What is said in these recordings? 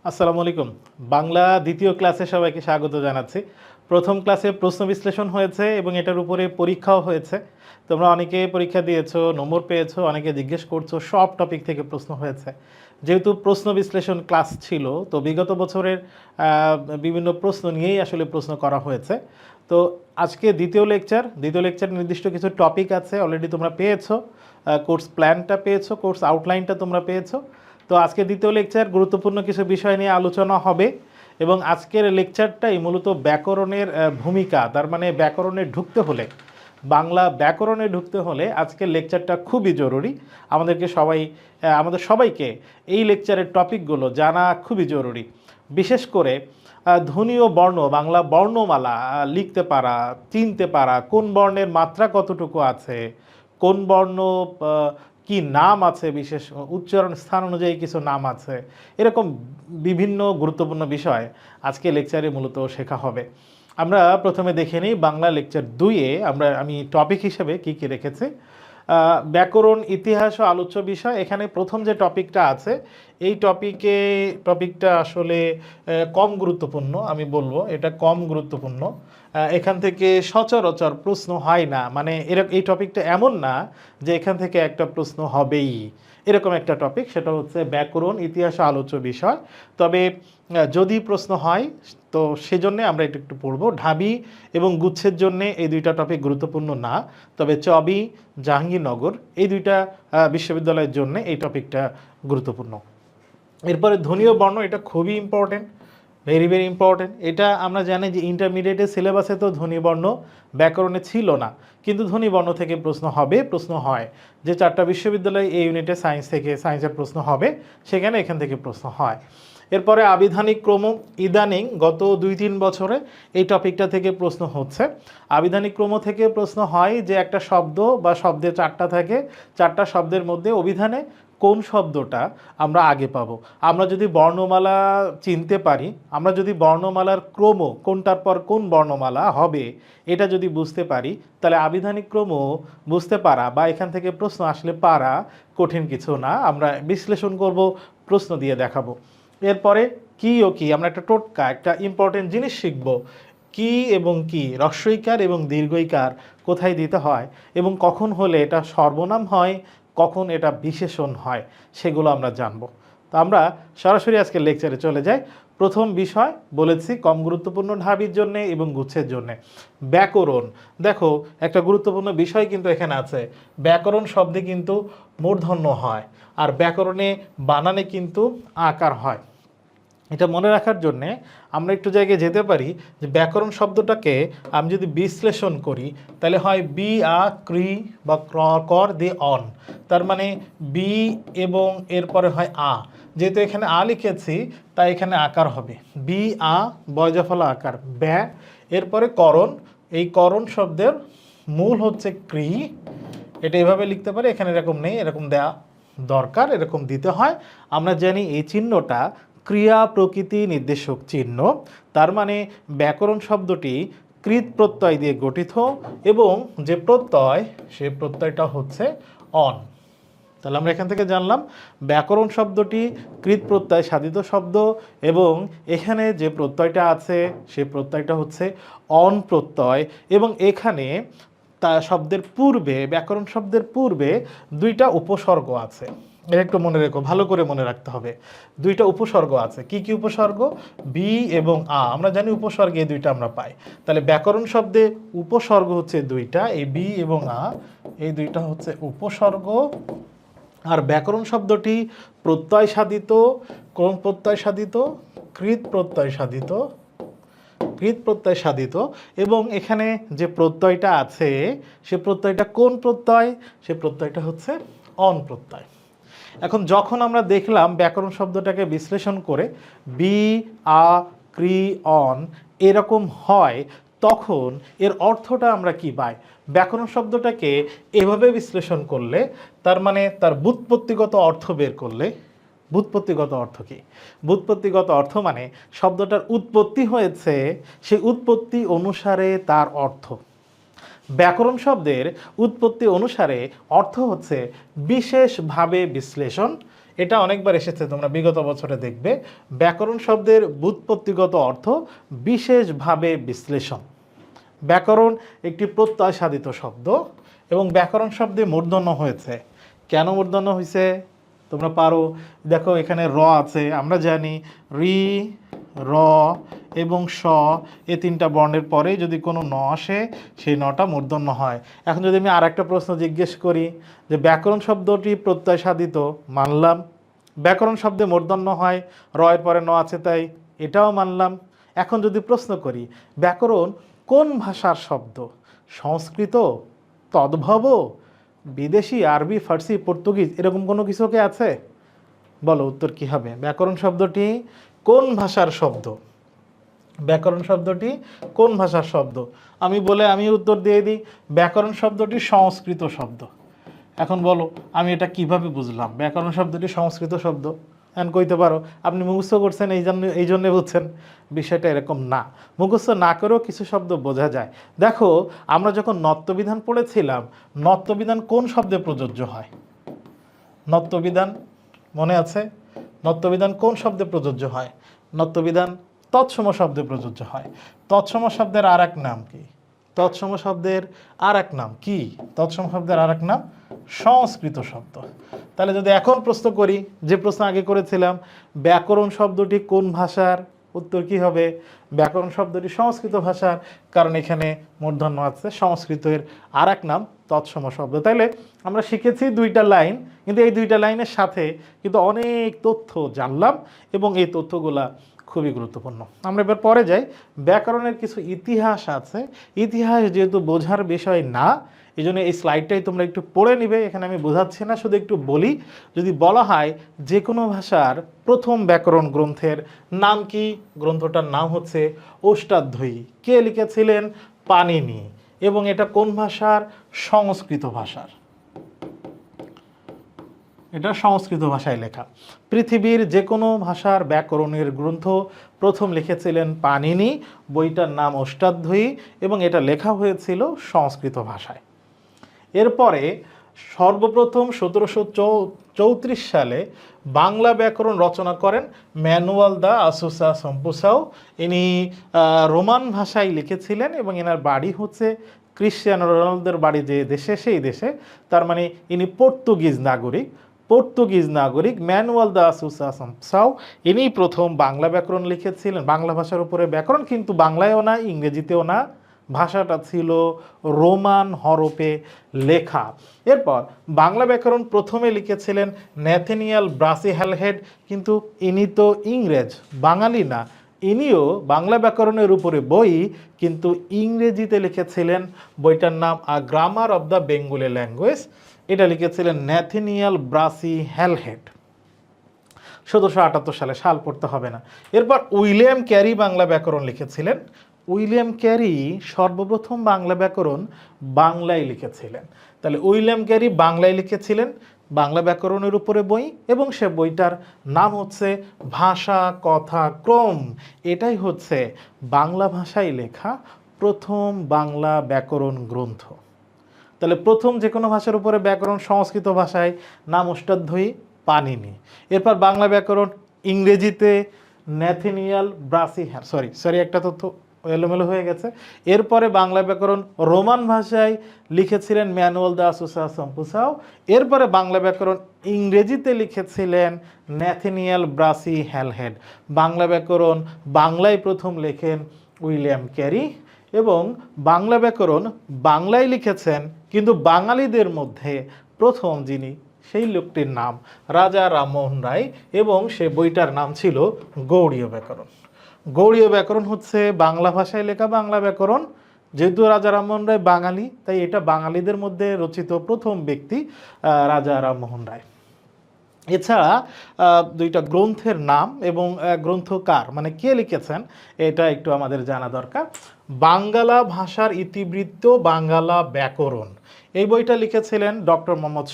আসসালামু আলাইকুম। বাংলা দ্বিতীয় ক্লাসে সবাইকে স্বাগত জানাচ্ছি। প্রথম ক্লাসে প্রশ্ন বিশ্লেষণ হয়েছে এবং এটার উপরে পরীক্ষাও হয়েছে। তোমরা অনেকে পরীক্ষা দিয়েছো, নম্বর পেয়েছো, অনেকে জিজ্ঞেস করছো, সব টপিক থেকে প্রশ্ন হয়েছে। যেহেতু প্রশ্ন বিশ্লেষণ ক্লাস ছিল, তো বিগত বছরের বিভিন্ন প্রশ্ন নিয়েই আসলে প্রশ্ন করা হয়েছে। তো আজকে দ্বিতীয় লেকচার নির্দিষ্ট কিছু টপিক আছে, অলরেডি তোমরা পেয়েছো। কোর্স প্ল্যানটা পেয়েছো, কোর্স আউটলাইনটা তোমরা পেয়েছো। তো আজকে দ্বিতীয় লেকচার গুরুত্বপূর্ণ কিছু বিষয় নিয়ে আলোচনা হবে এবং আজকের লেকচারটাই মূলত ব্যাকরণের ভূমিকা, তার মানে ব্যাকরণে ঢুকতে হলে, বাংলা ব্যাকরণে ঢুকতে হলে আজকের লেকচারটা খুবই জরুরি। আমাদের সবাইকে এই লেকচারের টপিকগুলো জানা খুবই জরুরি। বিশেষ করে ধ্বনি ও বর্ণ, বাংলা বর্ণমালা লিখতে পারা, চিনতে পারা, কোন বর্ণের মাত্রা কতটুকু আছে, কোন বর্ণ কি নাম আছে, বিশেষ উচ্চারণ স্থান অনুযায়ী কিছু নাম আছে, এরকম বিভিন্ন গুরুত্বপূর্ণ বিষয় আজকে লেকচারে মূলত শেখা হবে। আমরা প্রথমে দেখে নিই বাংলা লেকচার 2-এ আমি টপিক হিসেবে কি কি রেখেছি। ব্যাকরণ, ইতিহাস ও আলোচ্য বিষয়। এখানে প্রথম যে টপিকটা আছে, এই টপিকটা আসলে কম গুরুত্বপূর্ণ, আমি বলবো এটা কম গুরুত্বপূর্ণ। এখান থেকে সচরাচর প্রশ্ন হয় না, মানে এই টপিকটা এমন না যে এখান থেকে একটা প্রশ্ন হবেই, এরকম একটা টপিক। সেটা হচ্ছে ব্যাকরণ, ইতিহাস ও আলোচ্য বিষয়। তবে যদি প্রশ্ন হয় তো সেজন্যে আমরা একটু পড়ব। ঢাবি এবং গুচ্ছের জন্যে এই দুইটা টপিক গুরুত্বপূর্ণ না, তবে চবি, জাহাঙ্গীরনগর এই দুইটা বিশ্ববিদ্যালয়ের জন্য এই টপিকটা গুরুত্বপূর্ণ। এরপরে ধ্বনি ও বর্ণ, এটা খুবই ইম্পর্টেন্ট, ভেরি ভেরি ইম্পর্টেন্ট। এটা আমরা জানি যে ইন্টারমিডিয়েটের সিলেবাসে তো ধ্বনি বর্ণ ব্যাকরণে ছিল না, কিন্তু ধ্বনি বর্ণ থেকে প্রশ্ন হবে, প্রশ্ন হয়। যে 4টা বিশ্ববিদ্যালয় এই ইউনিটে সায়েন্সের প্রশ্ন হবে, সেখানে এখান থেকে প্রশ্ন হয়। এরপরে আবিধানিক ক্রম, ইদানিং গত 2-3 বছরে এই টপিকটা থেকে প্রশ্ন হচ্ছে। আবিধানিক ক্রম থেকে প্রশ্ন হয় যে একটা শব্দ বা শব্দে 4টা থাকে, 4টা শব্দের মধ্যে অভিধানে কোন শব্দটা আমরা আগে পাবো। আমরা যদি বর্ণমালা চিনতে পারি, আমরা যদি বর্ণমালার ক্রম কোনটার পর কোন বর্ণমালা হবে এটা যদি বুঝতে পারি, তাহলে আবিধানিক ক্রম বুঝতে পারা বা এখান থেকে প্রশ্ন আসলে পারা কঠিন কিছু না। আমরা বিশ্লেষণ করব, প্রশ্ন দিয়ে দেখাবো। এরপরে কি ও কি, আমরা একটা টোটকা, একটা ইম্পর্টেন্ট জিনিস শিখব। কি এবং কি, হ্রস্বইকার এবং দীর্ঘইকার কোথায় দিতে হয় এবং কখন হলে এটা সর্বনাম হয়, কখন এটা বিশেষণ হয়, সেগুলো আমরা জানব। তো আমরা সরাসরি আজকে লেকচারে চলে যাই। প্রথম বিষয় বলেছি কম গুরুত্বপূর্ণ ঢাবির জন্য এবং গুচ্ছের জন্য ব্যাকরণ। দেখো একটা গুরুত্বপূর্ণ বিষয় কিন্তু এখানে আছে, ব্যাকরণ শব্দে কিন্তু মূর্ধন্য হয় আর ব্যাকরণে বানানে কিন্তু আকার হয়। এটা মনে রাখার জন্যে আমরা একটু জায়গায় যেতে পারি যে ব্যাকরণ শব্দটাকে আমি যদি বিশ্লেষণ করি তাহলে হয় বি আ ক্রি বা কর দিয়ে অন, তার মানে বি এবং এরপরে হয় আ। যেহেতু এখানে আ লিখেছি তাই এখানে আকার হবে বি আ, বয়জফলা আকার ব্যা, এরপরে করণ। এই করণ শব্দের মূল হচ্ছে ক্রি, এটা এভাবে লিখতে পারি, এখানে এরকম নেই, এরকম দেয়া দরকার, এরকম দিতে হয়। আমরা জানি এই চিহ্নটা ক্রিয়া প্রকৃতি নির্দেশক চিহ্ন, তার মানে ব্যাকরণ শব্দটি কৃত প্রত্যয় দিয়ে গঠিত এবং যে প্রত্যয়, সে প্রত্যয়টা হচ্ছে অন। তাহলে আমরা এখান থেকে জানলাম ব্যাকরণ শব্দটি কৃত প্রত্যয় সাধিত শব্দ এবং এখানে যে প্রত্যয়টা আছে সে প্রত্যয়টা হচ্ছে অন প্রত্যয় এবং এখানে তা শব্দের পূর্বে, ব্যাকরণ শব্দের পূর্বে দুইটা উপসর্গ আছে। এটা একটু মনে রেখো, ভালো করে মনে রাখতে হবে। দুইটা উপসর্গ আছে। কি কি উপসর্গ? বি এবং আ। আমরা জানি উপসর্গে এই দুইটা আমরা পাই। তাহলে ব্যাকরণ শব্দে উপসর্গ হচ্ছে দুইটা, এই বি এবং আ, এই দুইটা হচ্ছে উপসর্গ। আর ব্যাকরণ শব্দটি প্রত্যয় সাধিত, কোন প্রত্যয় সাধিত? কৃত প্রত্যয় সাধিত, কৃত প্রত্যয় সাধিত। এবং এখানে যে প্রত্যয়টা আছে সে প্রত্যয়টা কোন প্রত্যয়? সে প্রত্যয়টা হচ্ছে অন প্রত্যয়। এখন যখন আমরা দেখলাম ব্যাকরণ শব্দটাকে বিশ্লেষণ করে বি আ ক্রি অন এরকম হয়, তখন এর অর্থটা আমরা কি পাই? ব্যাকরণ শব্দটাকে এভাবে বিশ্লেষণ করলে, তার মানে তার ব্যুৎপত্তিগত অর্থ বের করলে, ব্যুৎপত্তিগত অর্থ কি? ব্যুৎপত্তিগত অর্থ মানে শব্দটার উৎপত্তি হয়েছে, সেই উৎপত্তি অনুসারে তার অর্থ। ব্যাকরণ শব্দের উৎপত্তি অনুসারে অর্থ হচ্ছে বিশেষভাবে বিশ্লেষণ। এটা অনেকবার এসেছে, তোমরা বিগত বছরে দেখবে। ব্যাকরণ শব্দের ব্যুৎপত্তিগত অর্থ বিশেষভাবে বিশ্লেষণ। ব্যাকরণ একটি প্রত্যয় সাধিত শব্দ এবং ব্যাকরণ শব্দে মূর্ধন্য হয়েছে। কেন মূর্ধন্য হয়েছে তোমরা পারো, দেখো এখানে র আছে, আমরা জানি রি, র এবং স এই তিনটা বর্ণের পরে যদি কোনো ন আসে সেই নটা মূর্ধন্য হয়। এখন যদি আমি আর একটা প্রশ্ন জিজ্ঞেস করি যে ব্যাকরণ শব্দটি প্রত্যয় সাধিত, মানলাম। ব্যাকরণ শব্দে মূর্ধন্য হয়, র এর পরে ন আছে তাই এটাও মানলাম। এখন যদি প্রশ্ন করি ব্যাকরণ কোন ভাষার শব্দ, সংস্কৃত, তদ্ভব, বিদেশি, আরবি, ফার্সি, পর্তুগিজ, এরকম কোনো কিছু কি আছে? বলো উত্তর কি হবে? ব্যাকরণ শব্দটি কোন ভাষার শব্দ? ব্যাকরণ শব্দটি কোন ভাষার শব্দ? আমি উত্তর দিয়ে দিই, ব্যাকরণ শব্দটি সংস্কৃত শব্দ। এখন বলো আমি এটা কিভাবে বুঝলাম ব্যাকরণ শব্দটি সংস্কৃত শব্দ? এখন কইতে পারো আপনি মুখস্থ করছেন এই জন্য বুঝছেন। বিষয়টা এরকম না, মুখস্থ না করেও কিছু শব্দ বোঝা যায়। দেখো আমরা যখন নত্যবিধান পড়েছিলাম, নত্যবিধান কোন শব্দে প্রযোজ্য হয়? নত্যবিধান মনে আছে? নত্যবিধান কোন শব্দে প্রযোজ্য হয়? নত্যবিধান তৎসম শব্দে প্রযোজ্য হয়। তৎসম শব্দের আর এক নাম কি? তৎসম শব্দের আর এক নাম কি? তৎসম শব্দের আর এক নাম সংস্কৃত শব্দ। তাহলে যদি এখন প্রশ্ন করি, যে প্রশ্ন আগে করেছিলাম, ব্যাকরণ শব্দটি কোন ভাষার, উত্তর কি হবে? ব্যাকরণ শব্দটি সংস্কৃত ভাষার, কারণ এখানে মূর্ধন্য আছে। সংস্কৃতের আর এক নাম তৎসম শব্দ। তাইলে আমরা শিখেছি দুইটা লাইন, কিন্তু এই দুইটা লাইনের সাথে কিন্তু অনেক তথ্য জানলাম এবং এই তথ্যগুলা খুবই গুরুত্বপূর্ণ। আমরা এবার পরে যাই। ব্যাকরণের কিছু ইতিহাস আছে, ইতিহাস যেহেতু বোঝার বিষয় না, এই জন্য এই স্লাইডটাই তোমরা একটু পড়ে নিবে। এখানে আমি বোঝাচ্ছি না, শুধু একটু বলি। যদি বলা হয় যে কোনো ভাষার প্রথম ব্যাকরণ গ্রন্থের নাম কি, গ্রন্থটার নাম হচ্ছে অষ্টাধ্যায়ী। কে লিখেছিলেন? পাণিনি। এবং এটা কোন ভাষার? সংস্কৃত ভাষার। এটা সংস্কৃত ভাষায় লেখা। পৃথিবীর যে কোনো ভাষার ব্যাকরণের গ্রন্থ প্রথম লিখেছিলেন পাণিনি, বইটার নাম অষ্টাধ্যায়ী এবং এটা লেখা হয়েছিল সংস্কৃত ভাষায়। এরপরে সর্বপ্রথম 1734 সালে বাংলা ব্যাকরণ রচনা করেন ম্যানুয়াল দা আসুসা সম্পুসাও। ইনি রোমান ভাষায় লিখেছিলেন এবং এনার বাড়ি হচ্ছে ক্রিশ্চিয়ানো রোনালদোর বাড়ি যে দেশে, সেই দেশে। তার মানে ইনি পর্তুগিজ নাগরিক। ম্যানুয়াল দা আসুসা সম্পুসাও ইনি প্রথম বাংলা ব্যাকরণ লিখেছিলেন। বাংলা ভাষার উপরে ব্যাকরণ, কিন্তু বাংলায়ও না, ইংরেজিতেও না, ভাষাটা ছিল রোমান হরফে লেখা। এরপর বাংলা ব্যাকরণ প্রথমে লিখেছিলেন ন্যাথেনিয়াল ব্রাসি হ্যালহেড, কিন্তু ইনি তো ইংরেজ, বাঙালি না। ইনিও বাংলা ব্যাকরণের উপরে বই, কিন্তু ইংরেজিতে লিখেছিলেন। বইটার নাম a grammar of the Bengali language. এটা লিখেছিলেন ন্যাথেনিয়াল ব্রাসি হ্যালহেড। 1778 সালে, সাল পড়তে হবে না। এরপর উইলিয়াম ক্যারি বাংলা ব্যাকরণ লিখেছিলেন। উইলিয়াম ক্যারি সর্বপ্রথম বাংলা ব্যাকরণ বাংলায় লিখেছিলেন। তাহলে উইলিয়াম ক্যারি বাংলায় লিখেছিলেন বাংলা ব্যাকরণের উপরে বই, এবং সে বইটার নাম হচ্ছে ভাষা কথা ক্রম। এটাই হচ্ছে বাংলা ভাষায় লেখা প্রথম বাংলা ব্যাকরণ গ্রন্থ। তাহলে প্রথম যে কোনো ভাষার উপরে ব্যাকরণ সংস্কৃত ভাষায়, নাম অষ্টাধ্যায়ী, পাণিনি। এরপর বাংলা ব্যাকরণ ইংরেজিতে ন্যাথেনিয়াল ব্রাসি, সরি একটা তথ্য এলোমেলো হয়ে গেছে। এরপরে বাংলা ব্যাকরণ রোমান ভাষায় লিখেছিলেন ম্যানুয়াল দা আসুসা সম্পুসাও। এরপরে বাংলা ব্যাকরণ ইংরেজিতে লিখেছিলেন ন্যাথেনিয়াল ব্রাসি হ্যালহেড। বাংলা ব্যাকরণ বাংলায় প্রথম লেখেন উইলিয়াম ক্যারি, এবং বাংলা ব্যাকরণ বাংলায় লিখেছেন, কিন্তু বাঙালিদের মধ্যে প্রথম যিনি, সেই লোকটির নাম রাজা রামমোহন রায়, এবং সে বইটার নাম ছিল গৌড়ীয় ব্যাকরণ। গৌড়ীয় ব্যাকরণ হচ্ছে বাংলা ভাষায় লেখা বাংলা ব্যাকরণ। যেহেতু রাজা রামমোহন রায় বাঙালি, তাই এটা বাঙালিদের মধ্যে রচিত প্রথম ব্যক্তি রাজা রামমোহন রায়। এছাড়া দুইটা গ্রন্থের নাম এবং গ্রন্থকার মানে কে লিখেছেন এটা একটু আমাদের জানা দরকার। বাঙ্গালা ভাষার ইতিবৃত্ত বাঙ্গালা ব্যাকরণ, এই বইটা লিখেছিলেন ডক্টর মোহাম্মদ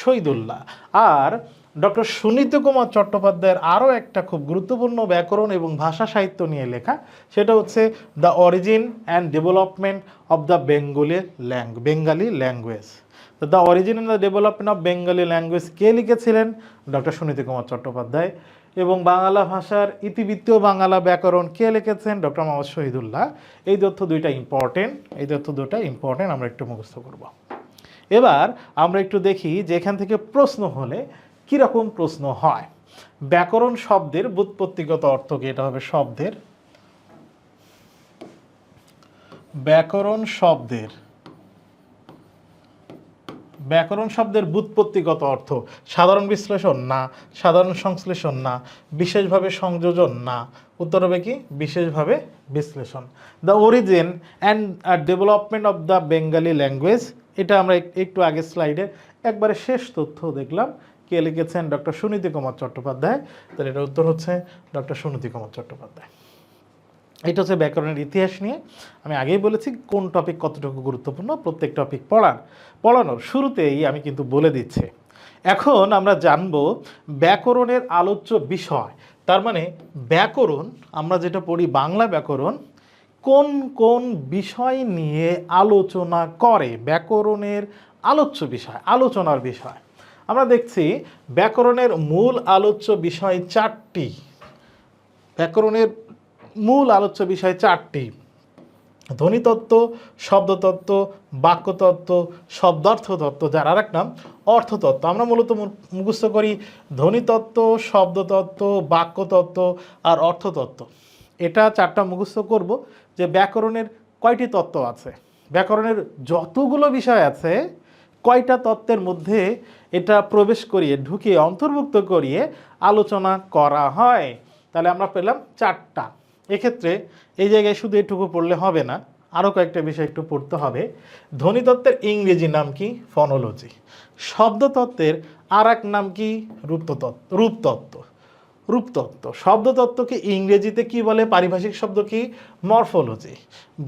শহীদুল্লাহ। আর ডক্টর সুনীত কুমার চট্টোপাধ্যায়ের আরও একটা খুব গুরুত্বপূর্ণ ব্যাকরণ এবং ভাষা সাহিত্য নিয়ে লেখা, সেটা হচ্ছে the origin and development of the Bengali language. তো the origin and the development of Bengali language কে লিখেছিলেন? ডক্টর সুনীতি কুমার চট্টোপাধ্যায়। এবং বাংলা ভাষার ইতিবৃত্ত বাংলা ব্যাকরণ কে লিখেছেন? ডক্টর মোহাম্মদ শহীদুল্লাহ। এই তথ্য দুইটা ইম্পর্টেন্ট, আমরা একটু মুখস্থ করব। এবার আমরা একটু দেখি যে এখান থেকে প্রশ্ন হলে কীরকম প্রশ্ন হয়। ব্যাকরণ শব্দের ব্যুৎপত্তিগত অর্থ কি? এটা হবে ব্যাকরণ শব্দের ব্যুৎপত্তিগত অর্থ। সাধারণ বিশ্লেষণ না, সাধারণ সংশ্লেষণ না, বিশেষভাবে সংযোজন না। উত্তর হবে কি? বিশেষভাবে বিশ্লেষণ। The origin and development of the Bengali language, এটা আমরা একটু আগে স্লাইডে একবারে শেষ তথ্য দেখলাম। কে লিখেছেন? ডক্টর সুনীতি কুমার চট্টোপাধ্যায়। তাহলে এটার উত্তর হচ্ছে ডক্টর সুনীতি কুমার চট্টোপাধ্যায়। এটা হচ্ছে ব্যাকরণের ইতিহাস নিয়ে। আমি আগেই বলেছি কোন টপিক কতটুকু গুরুত্বপূর্ণ, প্রত্যেক টপিক পড়ানোর শুরুতেই আমি কিন্তু বলে দিচ্ছি। এখন আমরা জানব ব্যাকরণের আলোচ্য বিষয়। তার মানে ব্যাকরণ আমরা যেটা পড়ি, বাংলা ব্যাকরণ কোন কোন বিষয় নিয়ে আলোচনা করে? ব্যাকরণের আলোচ্য বিষয়, আলোচনার বিষয় আমরা দেখছি ব্যাকরণের মূল আলোচ্য বিষয় চারটি। ব্যাকরণের মূল আলোচ্য বিষয় চারটি: ধ্বনিতত্ত্ব, শব্দতত্ত্ব, বাক্যতত্ত্ব, শব্দার্থতত্ত্ব, যার আর এক নাম অর্থতত্ত্ব। আমরা মূলত মুখস্থ করি ধ্বনিতত্ত্ব, শব্দতত্ত্ব, বাক্যতত্ত্ব আর অর্থতত্ত্ব। এটা চারটা মুখস্থ করব যে ব্যাকরণের কয়টি তত্ত্ব আছে, ব্যাকরণের যতগুলো বিষয় আছে কয়টা তত্ত্বের মধ্যে এটা প্রবেশ করিয়ে, ঢুকিয়ে, অন্তর্ভুক্ত করিয়ে আলোচনা করা হয়। তাহলে আমরা পেলাম চারটা। এক্ষেত্রে এই জায়গায় শুধু এটুকু পড়লে হবে না, আরও কয়েকটা বিষয় একটু পড়তে হবে। ধ্বনিতত্ত্বের ইংরেজি নাম কি? ফনোলজি। শব্দতত্ত্বের আর এক নাম কি? রূপতত্ত্ব। শব্দতত্ত্বকে ইংরেজিতে কি বলে? পারিভাষিক শব্দ কি? মরফোলজি।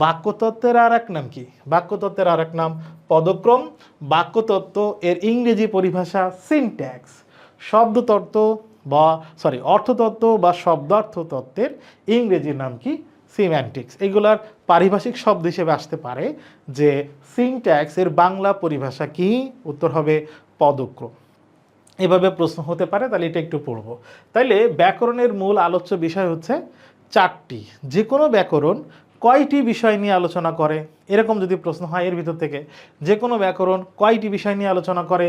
বাক্যতত্ত্বের আর এক নাম কি? বাক্যতত্ত্বের আর এক নাম পদক্রম। বাক্যতত্ত্ব এর ইংরেজি পরিভাষা সিনট্যাক্স। অর্থতত্ত্ব বা শব্দার্থতত্ত্বের ইংরেজি নাম কি? সিম্যান্টিক্স। এগুলার পারিভাষিক শব্দ হিসেবে আসতে পারে যে সিনট্যাক্স এর বাংলা পরিভাষা কি? উত্তর হবে পদক্রম। এভাবে প্রশ্ন হতে পারে, তাহলে এটা একটু পড়ব। তাইলে ব্যাকরণের মূল আলোচ্য বিষয় হচ্ছে চারটি। যে কোনো ব্যাকরণ কয়টি বিষয় নিয়ে আলোচনা করে? এরকম যদি প্রশ্ন হয় এর ভিতর থেকে, যে কোনো ব্যাকরণ কয়টি বিষয় নিয়ে আলোচনা করে?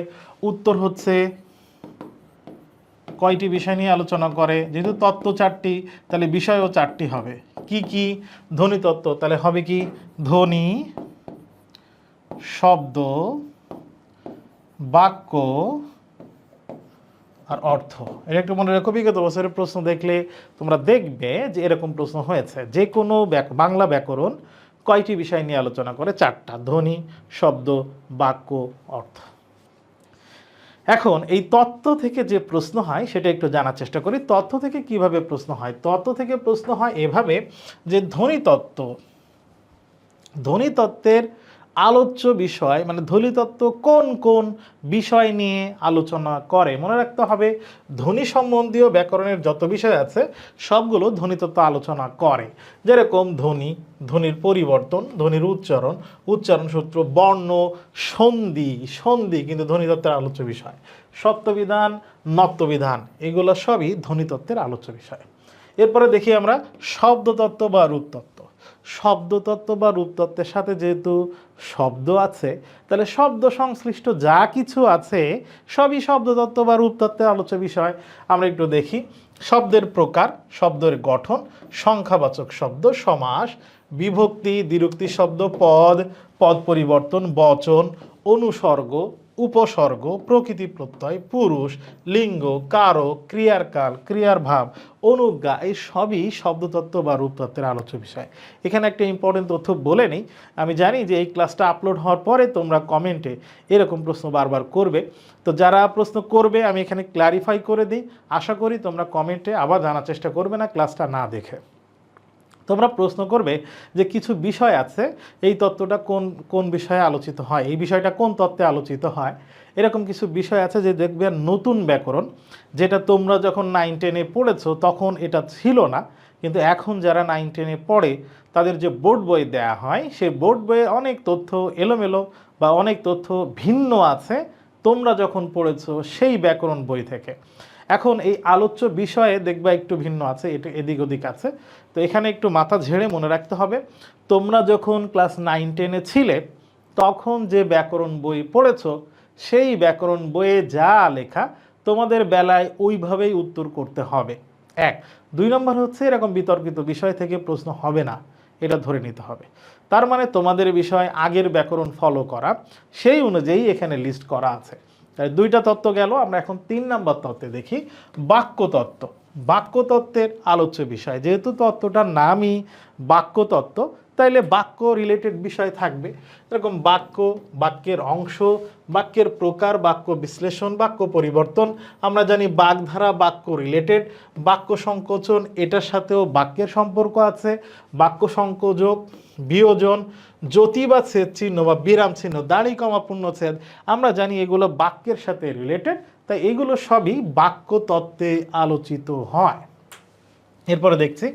উত্তর হচ্ছে কয়টি বিষয় নিয়ে আলোচনা করে? যেহেতু তত্ত্ব চারটি, তাহলে বিষয়ও চারটি হবে। কি কি? ধ্বনিতত্ত্ব, তাহলে হবে কি? ধ্বনি, শব্দ, বাক্য আর অর্থ। এটা একটু মনে রাখো, বিগত বছরের প্রশ্ন দেখলে তোমরা দেখবে যে এরকম প্রশ্ন হয়েছে। যে কোনো বাংলা ব্যাকরণ কয়টি বিষয় নিয়ে আলোচনা করে? চারটা: ধ্বনি, শব্দ, বাক্য, অর্থ। এখন এই তত্ত্ব থেকে যে প্রশ্ন হয় সেটা একটু জানার চেষ্টা করি। তত্ত্ব থেকে কিভাবে প্রশ্ন হয়? তত্ত্ব থেকে প্রশ্ন হয় এভাবে যে ধ্বনিতত্ত্বের আলোচ্য বিষয়, মানে ধ্বনিতত্ত্ব কোন কোন বিষয় নিয়ে আলোচনা করে? মনে রাখতে হবে ধ্বনি সম্বন্ধীয় ব্যাকরণের যত বিষয় আছে সবগুলো ধ্বনিতত্ত্ব আলোচনা করে। যেরকম ধ্বনির পরিবর্তন, ধ্বনির উচ্চারণ সূত্র, বর্ণ, সন্ধি কিন্তু ধ্বনিতত্ত্বের আলোচ্য বিষয়। সত্যবিধান, নত্যবিধান, এগুলো সবই ধ্বনিতত্ত্বের আলোচ্য বিষয়। এরপরে দেখি আমরা শব্দতত্ত্ব বা রূপতত্ত্ব। শব্দতত্ত্ব বা রূপতত্ত্বের সাথে যেহেতু শব্দ আছে, তাহলে শব্দ সংশ্লিষ্ট যা কিছু আছে সবই শব্দতত্ত্ব বা রূপতত্ত্বের আলোচ্য বিষয়। আমরা একটু দেখি শব্দের প্রকার, শব্দের গঠন, সংখ্যাবাচক শব্দ, সমাস, বিভক্তি, দ্বিরুক্তি শব্দ, পদ পরিবর্তন, বচন, অনুসর্গ, উপসর্গ, প্রকৃতি প্রত্যয়, পুরুষ, লিঙ্গ, কারক, ক্রিয়ার কাল, ক্রিয়ার ভাব, অনুজ্ঞা, এই সবই শব্দতত্ত্ব বা রূপতত্ত্বের আলোচ্য বিষয়। এখানে একটা ইম্পর্টেন্ট তথ্য বলে নিই। আমি জানি যে এই ক্লাসটা আপলোড হওয়ার পরে তোমরা কমেন্টে এরকম প্রশ্ন বারবার করবে, তো যারা প্রশ্ন করবে আমি এখানে ক্লারিফাই করে দিই। আশা করি তোমরা কমেন্টে আবার জানার চেষ্টা করবে না ক্লাসটা না দেখে। তোমরা প্রশ্ন করবে যে কিছু বিষয় আছে, এই তত্ত্বটা কোন কোন বিষয়ে আলোচিত হয়, এই বিষয়টা কোন তত্ত্বে আলোচিত হয়। এরকম কিছু বিষয় আছে যে দেখবে নতুন ব্যাকরণ, যেটা তোমরা যখন 9-10-এ পড়েছো তখন এটা ছিল না, কিন্তু এখন যারা 9-10-এ পড়ে তাদের যে বোর্ড বই দেয়া হয় সেই বোর্ড বইয়ে অনেক তথ্য এলোমেলো বা অনেক তথ্য ভিন্ন আছে তোমরা যখন পড়েছো সেই ব্যাকরণ বই থেকে। এখন এই আলোচ্য বিষয়ে দেখবা একটু ভিন্ন আছে, এটা এদিক ওদিক আছে। তো এখানে একটু মাথা ঝেড়ে মনে রাখতে হবে, তোমরা যখন ক্লাস 9-10-এ ছিলে তখন যে ব্যাকরণ বই পড়েছো সেই ব্যাকরণ বইয়ে যা লেখা তোমাদের বেলায় ওইভাবেই উত্তর করতে হবে। 1। 2 নম্বর হচ্ছে এরকম বিতর্কিত বিষয় থেকে প্রশ্ন হবে না, এটা ধরে নিতে হবে। তার মানে তোমাদের বিষয় আগের ব্যাকরণ ফলো করা, সেই অনুযায়ী এখানে লিস্ট করা আছে। তাই 2টা তত্ত্ব গেল। আমরা এখন 3 নম্বর তত্ত্বে দেখি, বাক্যতত্ত্ব। বাক্যতত্ত্বের আলোচ্য বিষয়, যেহেতু তত্ত্বটার নামই বাক্যতত্ত্ব তাইলে বাক্য রিলেটেড বিষয় থাকবে। এরকম বাক্য, বাক্যের অংশ, বাক্যের প্রকার, বাক্য বিশ্লেষণ, বাক্য পরিবর্তন। আমরা জানি বাগধারা বাক্য রিলেটেড, বাক্য সংকোচন এটার সাথেও বাক্যের সম্পর্ক আছে, বাক্য সংযোজক, বিয়োজন, জ্যোতি বা ছেদ চিহ্ন বা বিরাম চিহ্ন, দাড়ি কমা পূর্ণচ্ছেদ, আমরা জানি এগুলো বাক্যের সাথে রিলেটেড, তাই এগুলো সবই বাক্যতত্ত্বে আলোচিত হয়। এরপরে দেখছি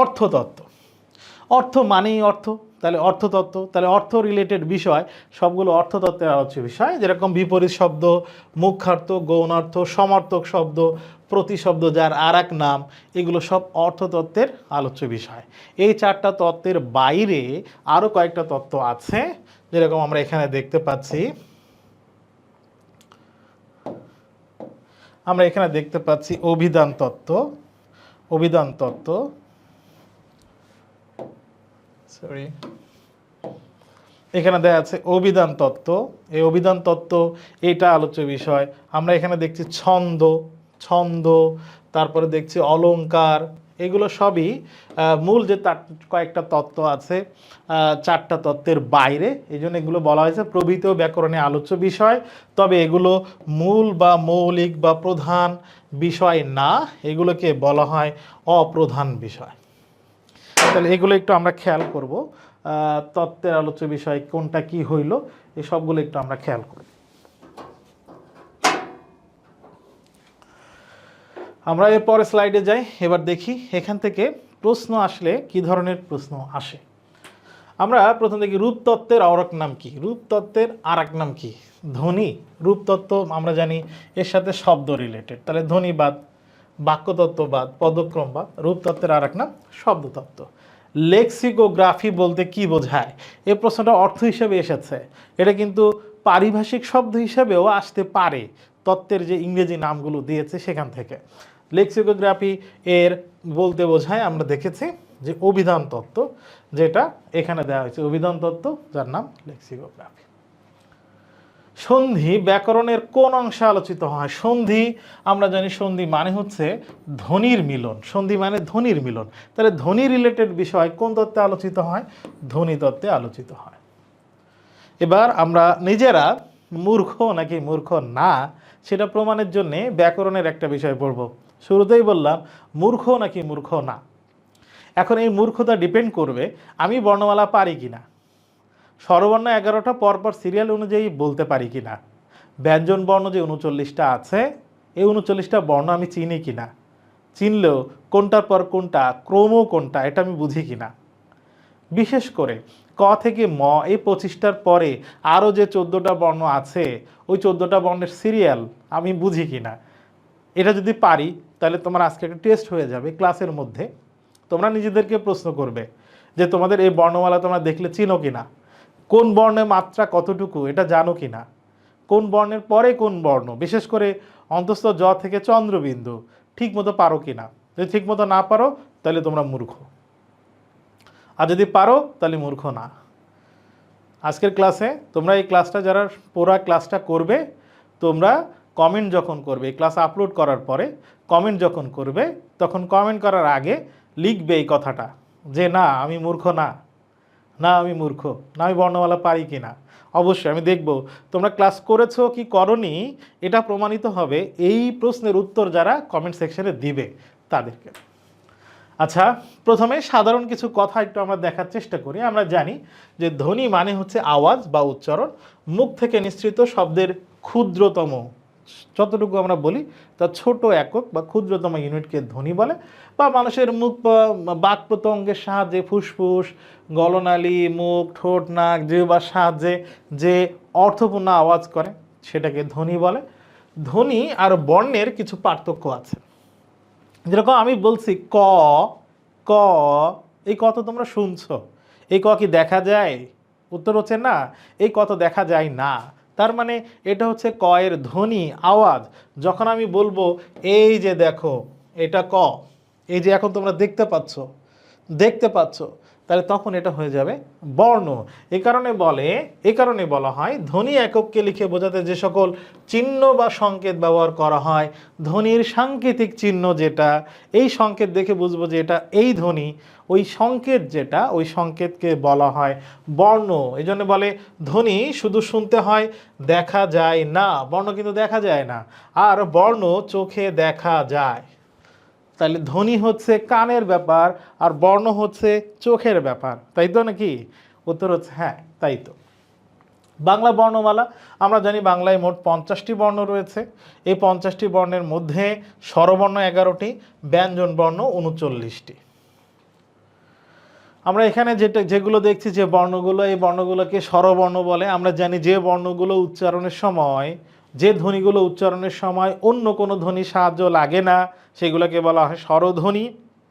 অর্থতত্ত্ব। অর্থ মানেই অর্থ, তাহলে অর্থতত্ত্ব, তাহলে অর্থ রিলেটেড বিষয় সবগুলো অর্থতত্ত্বের আলোচ্য বিষয়। যেরকম বিপরীত শব্দ, মুখ্যার্থ, গৌণার্থ, সমার্থক শব্দ, প্রতিশব্দ যার আর এক নাম, এগুলো সব অর্থতত্ত্বের আলোচ্য বিষয়। এই 4টা তত্ত্বের বাইরে আরও কয়েকটা তত্ত্ব আছে, যেরকম আমরা এখানে দেখতে পাচ্ছি। আমরা এখানে দেখতে পাচ্ছি অভিধান তত্ত্ব, অভিধান তত্ত্ব, সরি, এখানে দেওয়া আছে অভিধান তত্ত্ব। এই অভিধান তত্ত্ব এটা আলোচ্য বিষয়। আমরা এখানে দেখছি ছন্দ, ছন্দ, তারপরে দেখছি অলংকার, এগুলো সবই মূল যে কয়েকটা তত্ত্ব আছে 4টা তত্ত্বের বাইরে, এই জন্য এগুলো বলা হয়েছে প্রভৃত ব্যাকরণে আলোচ্য বিষয়। তবে এগুলো মূল বা মৌলিক বা প্রধান বিষয় না, এগুলোকে বলা হয় অপ্রধান বিষয়। তাহলে এগুলো একটু আমরা খেয়াল করব, তত্ত্বের আলোচ্য বিষয় কোনটা কি হইল এই সবগুলো একটু আমরা খেয়াল করব। আমরা এরপরে স্লাইডে যাই। এবার দেখি এখান থেকে প্রশ্ন আসলে কি ধরনের প্রশ্ন আসে। আমরা প্রথম দেখি রূপতত্ত্বের আর এক নাম কি। রূপতত্ত্বের আর এক নাম কি? ধ্বনি। রূপতত্ত্ব আমরা জানি এর সাথে শব্দ রিলেটেড, তাহলে ধ্বনিবাদ, বাক্যতত্ত্ববাদ, পদক্রমবাদ। রূপতত্ত্বের আর এক নাম শব্দতত্ত্ব। লেক্সিকোগ্রাফি বলতে কি বোঝায়? এই প্রশ্নটা অর্থ হিসেবে এসেছে, এটা কিন্তু পারিভাষিক শব্দ হিসেবেও আসতে পারে, তত্ত্বের যে ইংরেজি নামগুলো দিয়েছে সেখান থেকে। লেক্সিকোগ্রাফি এর বলতে বোঝায় আমরা দেখেছি যে অভিধান তত্ত্ব, যেটা এখানে দেওয়া হয়েছে অভিধান তত্ত্ব, যার নাম লেক্সিকোগ্রাফি। সন্ধি ব্যাকরণের কোন অংশে আলোচিত হয়? সন্ধি আমরা জানি সন্ধি মানে হচ্ছে ধ্বনির মিলন, সন্ধি মানে ধ্বনির মিলন। তাহলে ধ্বনি রিলেটেড বিষয় কোন তত্ত্বে আলোচিত হয়? ধ্বনি তত্ত্বে আলোচিত হয়। এবার আমরা নিজেরা মূর্খ নাকি মূর্খ না সেটা প্রমাণের জন্য ব্যাকরণের একটা বিষয় পড়ব। শুরুতেই বললাম মূর্খ নাকি মূর্খ না। এখন এই মূর্খতা ডিপেন্ড করবে আমি বর্ণমালা পারি কিনা, স্বরবর্ণ 11টা পরপর সিরিয়াল অনুযায়ী বলতে পারি কিনা, ব্যঞ্জন বর্ণ যে 39টা আছে এই 39টা বর্ণ আমি চিনি কিনা, চিনলেও কোনটার পর কোনটা, ক্রম কোনটা এটা আমি বুঝি কিনা। বিশেষ করে ক থেকে ম এই 25টার পরে আরও যে 14টা বর্ণ আছে ওই 14টা বর্ণের সিরিয়াল আমি বুঝি কিনা। এটা যদি পারি তাহলে তোমার আজকে একটা টেস্ট হয়ে যাবে ক্লাসের মধ্যে। তোমরা নিজেদেরকে প্রশ্ন করবে যে তোমাদের এই বর্ণমালা তোমরা দেখলে চিনো কিনা, কোন বর্ণের মাত্রা কতটুকু এটা জানো কিনা, কোন বর্ণের পরে কোন বর্ণ, বিশেষ করে অন্তস্থ জ থেকে চন্দ্রবিন্দু ঠিক মতো পারো কিনা। যদি ঠিক মতো না পারো তাহলে তোমরা মূর্খ, আর যদি পারো তাহলে মূর্খ না। আজকের ক্লাসে তোমরা এই ক্লাসটা যারা পুরো ক্লাসটা করবে, তোমরা কমেন্ট যখন করবে এই ক্লাস আপলোড করার পরে কমেন্ট যখন করবে তখন কমেন্ট করার আগে লিখবে এই কথাটা যে না আমি মূর্খ না, না আমি মূর্খ না, আমি বর্ণমালা পারি কি না। অবশ্যই আমি দেখব তোমরা ক্লাস করেছো কি করনি, এটা প্রমাণিত হবে এই প্রশ্নের উত্তর যারা কমেন্ট সেকশনে দিবে তাদেরকে। আচ্ছা, প্রথমে সাধারণ কিছু কথা একটু আমরা দেখার চেষ্টা করি। আমরা জানি যে ধ্বনি মানে হচ্ছে আওয়াজ বা উচ্চারণ, মুখ থেকে নিঃসৃত শব্দের ক্ষুদ্রতম, যতটুকু আমরা বলি তার ছোট একক বা ক্ষুদ্রতম ইউনিটকে ধ্বনি বলে। বা মানুষের মুখ বা বাক প্রত্যঙ্গের সাহায্যে ফুসফুস, গলনালী, মুখ, ঠোঁট, নাক, জিহ্বার সাহায্যে যে অর্থপূর্ণ আওয়াজ করে সেটাকে ধ্বনি বলে। ধ্বনি আর বর্ণের কিছু পার্থক্য আছে। যেরকম আমি বলছি ক, ক, এই ক তো তোমরা শুনছো, এই ক কি দেখা যায়? উত্তর হচ্ছে না, এই ক তো দেখা যায় না। তার মানে এটা হচ্ছে ক এর ধ্বনি, আওয়াজ। যখন আমি বলবো এই যে দেখো এটা ক, এই যে এখন তোমরা দেখতে পাচ্ছ, দেখতে পাচ্ছ, তাহলে তখন এটা হয়ে যাবে বর্ণ। এই কারণে বলা হয় ধ্বনি একককে লিখে বোঝাতে যে সকল চিহ্ন বা সংকেত ব্যবহার করা হয়, ধ্বনির সাংকেতিক চিহ্ন যেটা, এই সংকেত দেখে বুঝবো যে এটা এই ধ্বনি, ওই সংকেত যেটা, ওই সংকেতকে বলা হয় বর্ণ। এই জন্য বলে ধ্বনি শুধু শুনতে হয়, দেখা যায় না। বর্ণ কিন্তু দেখা যায় না, আর বর্ণ চোখে দেখা যায়। তাহলে ধ্বনি হচ্ছে কানের ব্যাপার আর বর্ণ হচ্ছে চোখের ব্যাপার, তাই তো নাকি? উত্তর হচ্ছে হ্যাঁ, তাই তো। বাংলা বর্ণমালা, আমরা জানি বাংলায় মোট 50টি বর্ণ রয়েছে। এই 50টি বর্ণের মধ্যে স্বরবর্ণ 11টি, ব্যঞ্জন বর্ণ 39টি। আমরা এখানে যেগুলো দেখছি যে বর্ণগুলো, এই বর্ণগুলোকে স্বরবর্ণ বলে। আমরা জানি যে বর্ণগুলো উচ্চারণের সময়, যে ধ্বনিগুলো উচ্চারণের সময় অন্য কোনো ধ্বনি সাহায্য লাগে না, সেগুলোকে বলা হয় স্বরধ্বনি।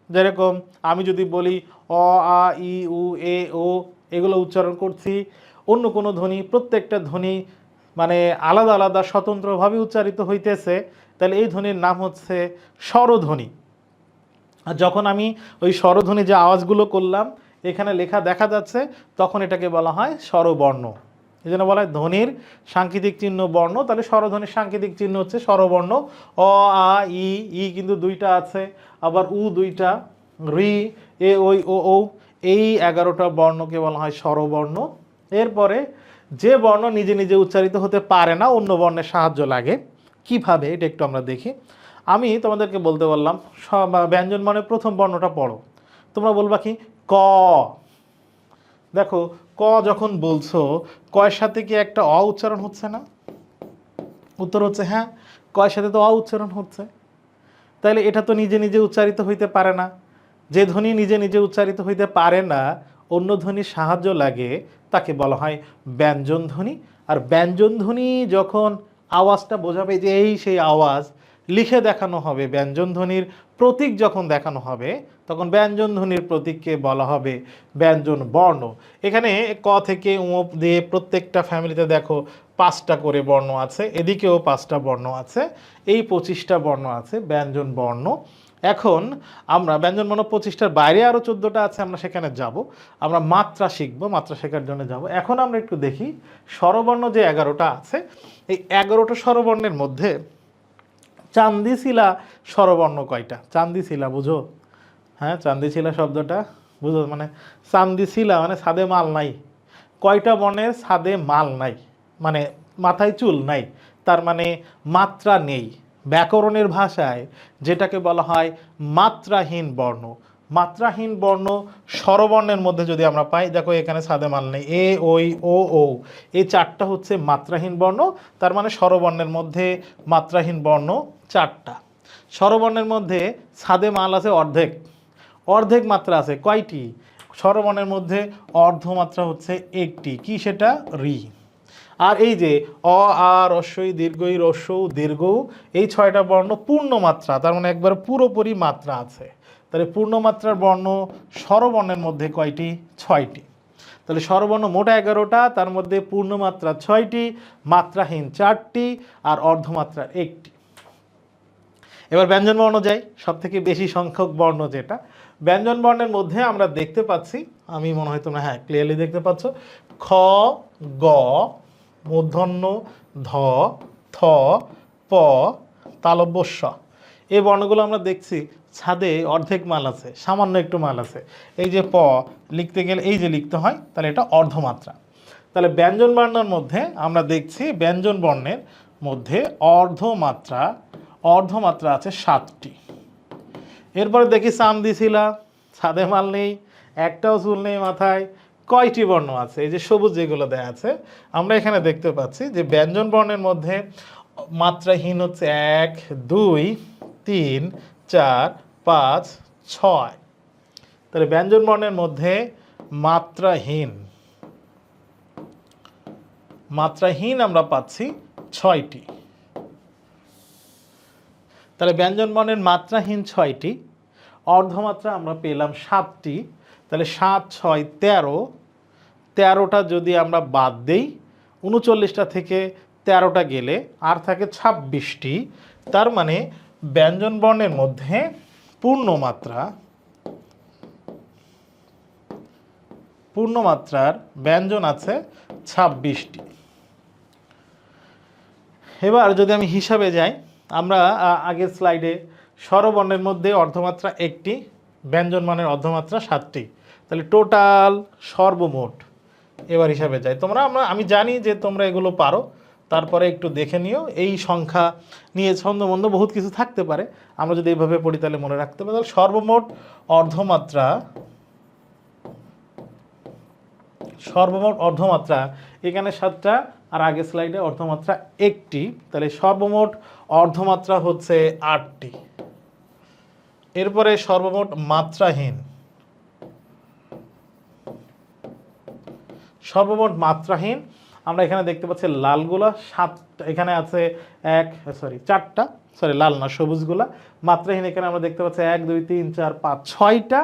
যেরকম আমি যদি বলি অ, আ, ই, উ, এ, ও, এগুলো উচ্চারণ করছি, অন্য কোনো ধ্বনি, প্রত্যেকটা ধ্বনি মানে আলাদা আলাদা স্বতন্ত্রভাবে উচ্চারিত হইতেছে, তাহলে এই ধ্বনির নাম হচ্ছে স্বরধ্বনি। আর যখন আমি ওই স্বরধ্বনি যে আওয়াজগুলো করলাম এখানে লেখা দেখা যাচ্ছে, তখন এটাকে বলা হয় স্বরবর্ণ। এই জন্য বলা হয় ধ্বনির সাংকেতিক চিহ্ন বর্ণ, তাহলে স্বরধ্বনির সাংকেতিক চিহ্ন হচ্ছে স্বরবর্ণ। অ, আ, ই কিন্তু দুইটা আছে, আবার উ দুইটা, রি, এ, ওই, ও, এই 11টা বর্ণকে বলা হয় স্বরবর্ণ। এরপরে যে বর্ণ নিজে নিজে উচ্চারিত হতে পারে না, অন্য বর্ণের সাহায্য লাগে, কিভাবে এটা একটু আমরা দেখি। আমি তোমাদেরকে বলতে বললাম ব্যঞ্জন বর্ণের প্রথম বর্ণটা পড়ো, তোমরা বলবা কি ক। দেখো ক যখন বলছো, কয়ের সাথে কি একটা অ উচ্চারণ হচ্ছে না? উত্তর হচ্ছে হ্যাঁ, কয়ের সাথে তো অ উচ্চারণ হচ্ছে। তাহলে এটা তো নিজে নিজে উচ্চারিত হইতে পারে না। যে ধ্বনি নিজে নিজে উচ্চারিত হইতে পারে না, অন্য ধ্বনির সাহায্য লাগে, তাকে বলা হয় ব্যঞ্জন ধ্বনি। আর ব্যঞ্জন ধ্বনি যখন আওয়াজটা বোঝাবে যে এই সেই আওয়াজ, লিখে দেখানো হবে, ব্যঞ্জন ধ্বনির প্রতীক যখন দেখানো হবে, তখন ব্যঞ্জন ধ্বনির প্রতীককে বলা হবে ব্যঞ্জন বর্ণ। এখানে ক থেকে উ দিয়ে প্রত্যেকটা ফ্যামিলিতে দেখো 5টা করে বর্ণ আছে, এদিকেও 5টা বর্ণ আছে, এই 25টা বর্ণ আছে ব্যঞ্জন বর্ণ। এখন আমরা ব্যঞ্জন বর্ণ 25টার বাইরে আরও 14টা আছে, আমরা সেখানে যাব, আমরা মাত্রা শিখবো, মাত্রা শেখার জন্য যাব। এখন আমরা একটু দেখি স্বরবর্ণ যে 11টা আছে, এই 11টা স্বরবর্ণের মধ্যে চান্দিশিলা স্বরবর্ণ কয়টা? চান্দিশিলা বুঝো? হ্যাঁ, চান্দিশিলা শব্দটা বুঝো? মানে চান্দিশিলা মানে ছাদে মাল নাই। কয়টা বর্ণের ছাদে মাল নাই, মানে মাথায় চুল নাই, তার মানে মাত্রা নেই। ব্যাকরণের ভাষায় যেটাকে বলা হয় মাত্রাহীন বর্ণ। মাত্রাহীন বর্ণ স্বরবর্ণের মধ্যে যদি আমরা পাই, দেখো এখানে ছাদে মাল নেই, এ, ওই, ও, এই 4টা হচ্ছে মাত্রাহীন বর্ণ। তার মানে স্বরবর্ণের মধ্যে মাত্রাহীন বর্ণ 4টা। স্বরবর্ণের মধ্যে ছাদে মাল আছে অর্ধেক, অর্ধেক মাত্রা আছে কয়টি? স্বরবর্ণের মধ্যে অর্ধমাত্রা হচ্ছে একটি, কি সেটা? রি। আর এই যে অ, আ, রস্বই, দীর্ঘই, রস্যৌ, দীর্ঘ, এই 6টা বর্ণ পূর্ণ মাত্রা, তার মানে একবার পুরোপুরি মাত্রা আছে। তাহলে পূর্ণমাত্রার বর্ণ স্বরবর্ণের মধ্যে কয়টি? 6টি। তাহলে স্বরবর্ণ মোট 11টা, তার মধ্যে পূর্ণমাত্রা 6টি, মাত্রাহীন 4টি, আর অর্ধমাত্রা 1টি। এবার ব্যঞ্জন বর্ণ যাই, সব থেকে বেশি সংখ্যক বর্ণ যেটা ব্যঞ্জন বর্ণের মধ্যে আমরা দেখতে পাচ্ছি, আমি মনে হয় তোমরা হ্যাঁ ক্লিয়ারলি দেখতে পাচ্ছ, খ, গ, মূর্ধন্য, ধ, থ, প, তালব্য শ। এই বর্ণগুলো আমরা দেখছি ছাদে অর্ধেক মাল আছে, সামান্য একটু মাল আছে। এই যে প লিখতে গেলে এই যে লিখতে হয়, তাহলে এটা অর্ধমাত্রা। তাহলে ব্যঞ্জন বর্ণের মধ্যে আমরা দেখছি ব্যঞ্জন বর্ণের মধ্যে অর্ধমাত্রা আছে 7টি। এরপরে দেখি চাম দিছিলা, ছাদে মাল নেই, একটাও চুল নেই মাথায়, কয়টি বর্ণ আছে? এই যে সবুজ যেগুলো দেয়া আছে, আমরা এখানে দেখতে পাচ্ছি যে ব্যঞ্জন বর্ণের মধ্যে মাত্রাহীন হচ্ছে 1, 2, 3, 4, 5, 6। তাহলে ব্যঞ্জন বর্ণের মধ্যে মাত্রাহীন মাত্রাহীন আমরা পাচ্ছি 6টি। তাহলে ব্যঞ্জন বর্ণের মাত্রাহীন 6টি, অর্ধমাত্রা আমরা পেলাম 7টি। তাহলে 7, 6, 13, 13টা যদি আমরা বাদ দেই, 39টা থেকে 13টা গেলে আর থাকে 26টি। তার মানে ব্যঞ্জন বর্ণের মধ্যে পূর্ণমাত্রার ব্যঞ্জন আছে 26টি। এবার যদি আমি হিসাবে যাই, আমরা আগের স্লাইডে স্বরবর্ণের মধ্যে অর্ধমাত্রা 1টি, ব্যঞ্জন বর্ণের অর্ধমাত্রা 7টি, তাহলে টোটাল সর্বমোট। এবার হিসাবে যাই, আমি জানি যে তোমরা এগুলো পারো, তারপরে একটু দেখে নিও। এই সংখ্যা নিয়ে ছন্দমন্দ বহুত কিছু থাকতে পারে, আমরা যদি এইভাবে পড়ি তাহলে মনে রাখতে পারি। তাহলে সর্বমোট অর্ধমাত্রা এখানে 7টা, আর আগের স্লাইডে অর্ধমাত্রা 1টি, তাহলে সর্বমোট অর্ধমাত্রা হচ্ছে 8টি। এরপরে সর্বমোট মাত্রাহীন আমরা এখানে দেখতে পাচ্ছি লালগুলা 7টা, এখানে আছে 4টা, লাল না, সবুজগুলা। মাত্রাহীন এখানে আমরা দেখতে পাচ্ছি 1, 2, 3, 4, 5, 6টা।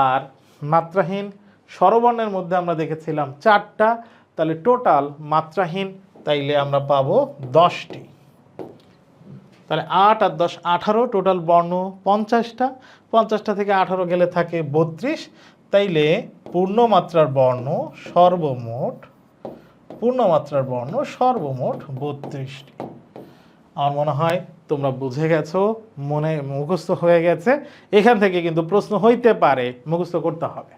আর মাত্রাহীন স্বরবর্ণের মধ্যে আমরা দেখেছিলাম 4টা, তাহলে টোটাল মাত্রাহীন তাইলে আমরা পাবো 10টি। তাহলে 8 আর 10 18, টোটাল বর্ণ 50টা। 50টা থেকে 18 গেলে থাকে 32। তাইলে পূর্ণমাত্রার বর্ণ সর্বমোট 32টি। আমার মনে হয় তোমরা বুঝে গেছো, মনে মুখস্থ হয়ে গেছে। এখান থেকে কিন্তু প্রশ্ন হইতে পারে, মুখস্থ করতে হবে।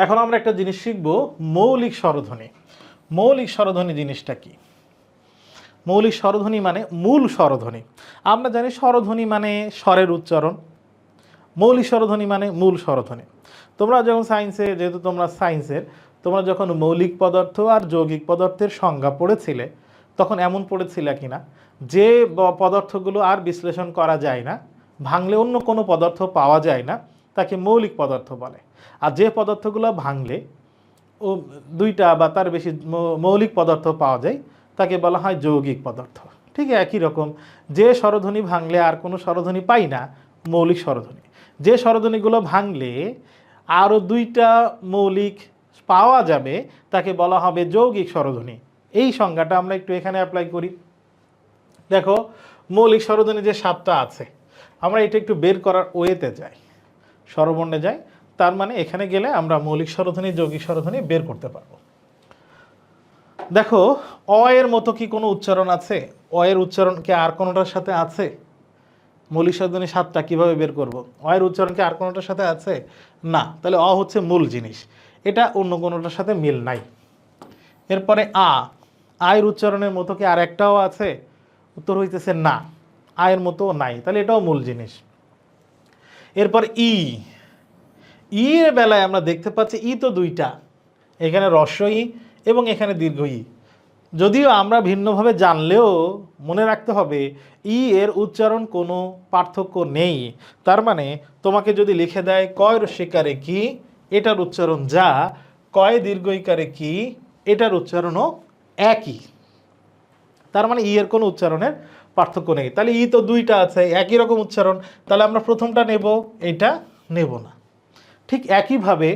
এখন আমরা একটা জিনিস শিখব, মৌলিক স্বরধ্বনি। মৌলিক স্বরধ্বনি জিনিসটা কি? মৌলিক স্বরধ্বনি মানে মূল স্বরধ্বনি। আমরা জানি স্বরধ্বনি মানে স্বরের উচ্চারণ, মৌলিক স্বরধ্বনি মানে মূল স্বরধ্বনি। তোমরা যখন যেহেতু তোমরা সায়েন্সের, তোমরা যখন মৌলিক পদার্থ আর যৌগিক পদার্থের সংজ্ঞা পড়েছিলে, তখন এমন পড়েছিলে কিনা যে পদার্থগুলো আর বিশ্লেষণ করা যায় না, ভাঙলে অন্য কোনো পদার্থ পাওয়া যায় না, তাকে মৌলিক পদার্থ বলে। আর যে পদার্থগুলো ভাঙলে ও 2টা বা তার বেশি মৌলিক পদার্থ পাওয়া যায়, তাকে বলা হয় যৌগিক পদার্থ। ঠিক একই রকম, যে স্বরধ্বনি ভাঙলে আর কোনো স্বরধ্বনি পাই না, মৌলিক স্বরধ্বনি। যে স্বরধ্বনিগুলো ভাঙলে আরও 2টা মৌলিক পাওয়া যাবে, তাকে বলা হবে যৌগিক স্বরধ্বনি। এই সংজ্ঞাটা আমরা একটু এখানে অ্যাপ্লাই করি। দেখো, মৌলিক স্বরধ্বনি যে 7টা আছে, আমরা এটা একটু বের করার ওয়েতে যাই, স্বরবর্ণে যাই। তার মানে এখানে গেলে আমরা মৌলিক স্বরধ্বনি, যৌগিক স্বরধ্বনি বের করতে পারবো। দেখো, অ এর মতো কি কোনো উচ্চারণ আছে? অ এর উচ্চারণ কি আর কোনোটার সাথে আছে? মৌলিক স্বরধ্বনি 7টা কিভাবে বের করব? অ এর উচ্চারণ কি আর কোনোটার সাথে আছে? না। তাহলে অ হচ্ছে মূল জিনিস, এটা অন্য কোনোটার সাথে মিল নাই। এরপরে আয়ের উচ্চারণের মতো কি আর একটাও আছে? উত্তর হইতেছে না, আয়ের মতো নাই, তাহলে এটাও মূল জিনিস। এরপর এর বেলায় আমরা দেখতে পাচ্ছি তো 2টা, এখানে হ্রস্ব ই এবং এখানে দীর্ঘ ই। যদিও আমরা ভিন্নভাবে জানলেও মনে রাখতে হবে এর উচ্চারণ কোনো পার্থক্য নেই। তার মানে তোমাকে যদি লিখে দেয় কয় রস্যিকারে কি, এটার উচ্চারণ যা, কয় দীর্ঘইকারে কি, এটার উচ্চারণও একই। তার মানে এর কোনো উচ্চারণের পার্থক্য নেই। তাহলে তো 2টা আছে, একই রকম উচ্চারণ, তাহলে আমরা প্রথমটা নেব, এটা নেব না। ঠিক একইভাবে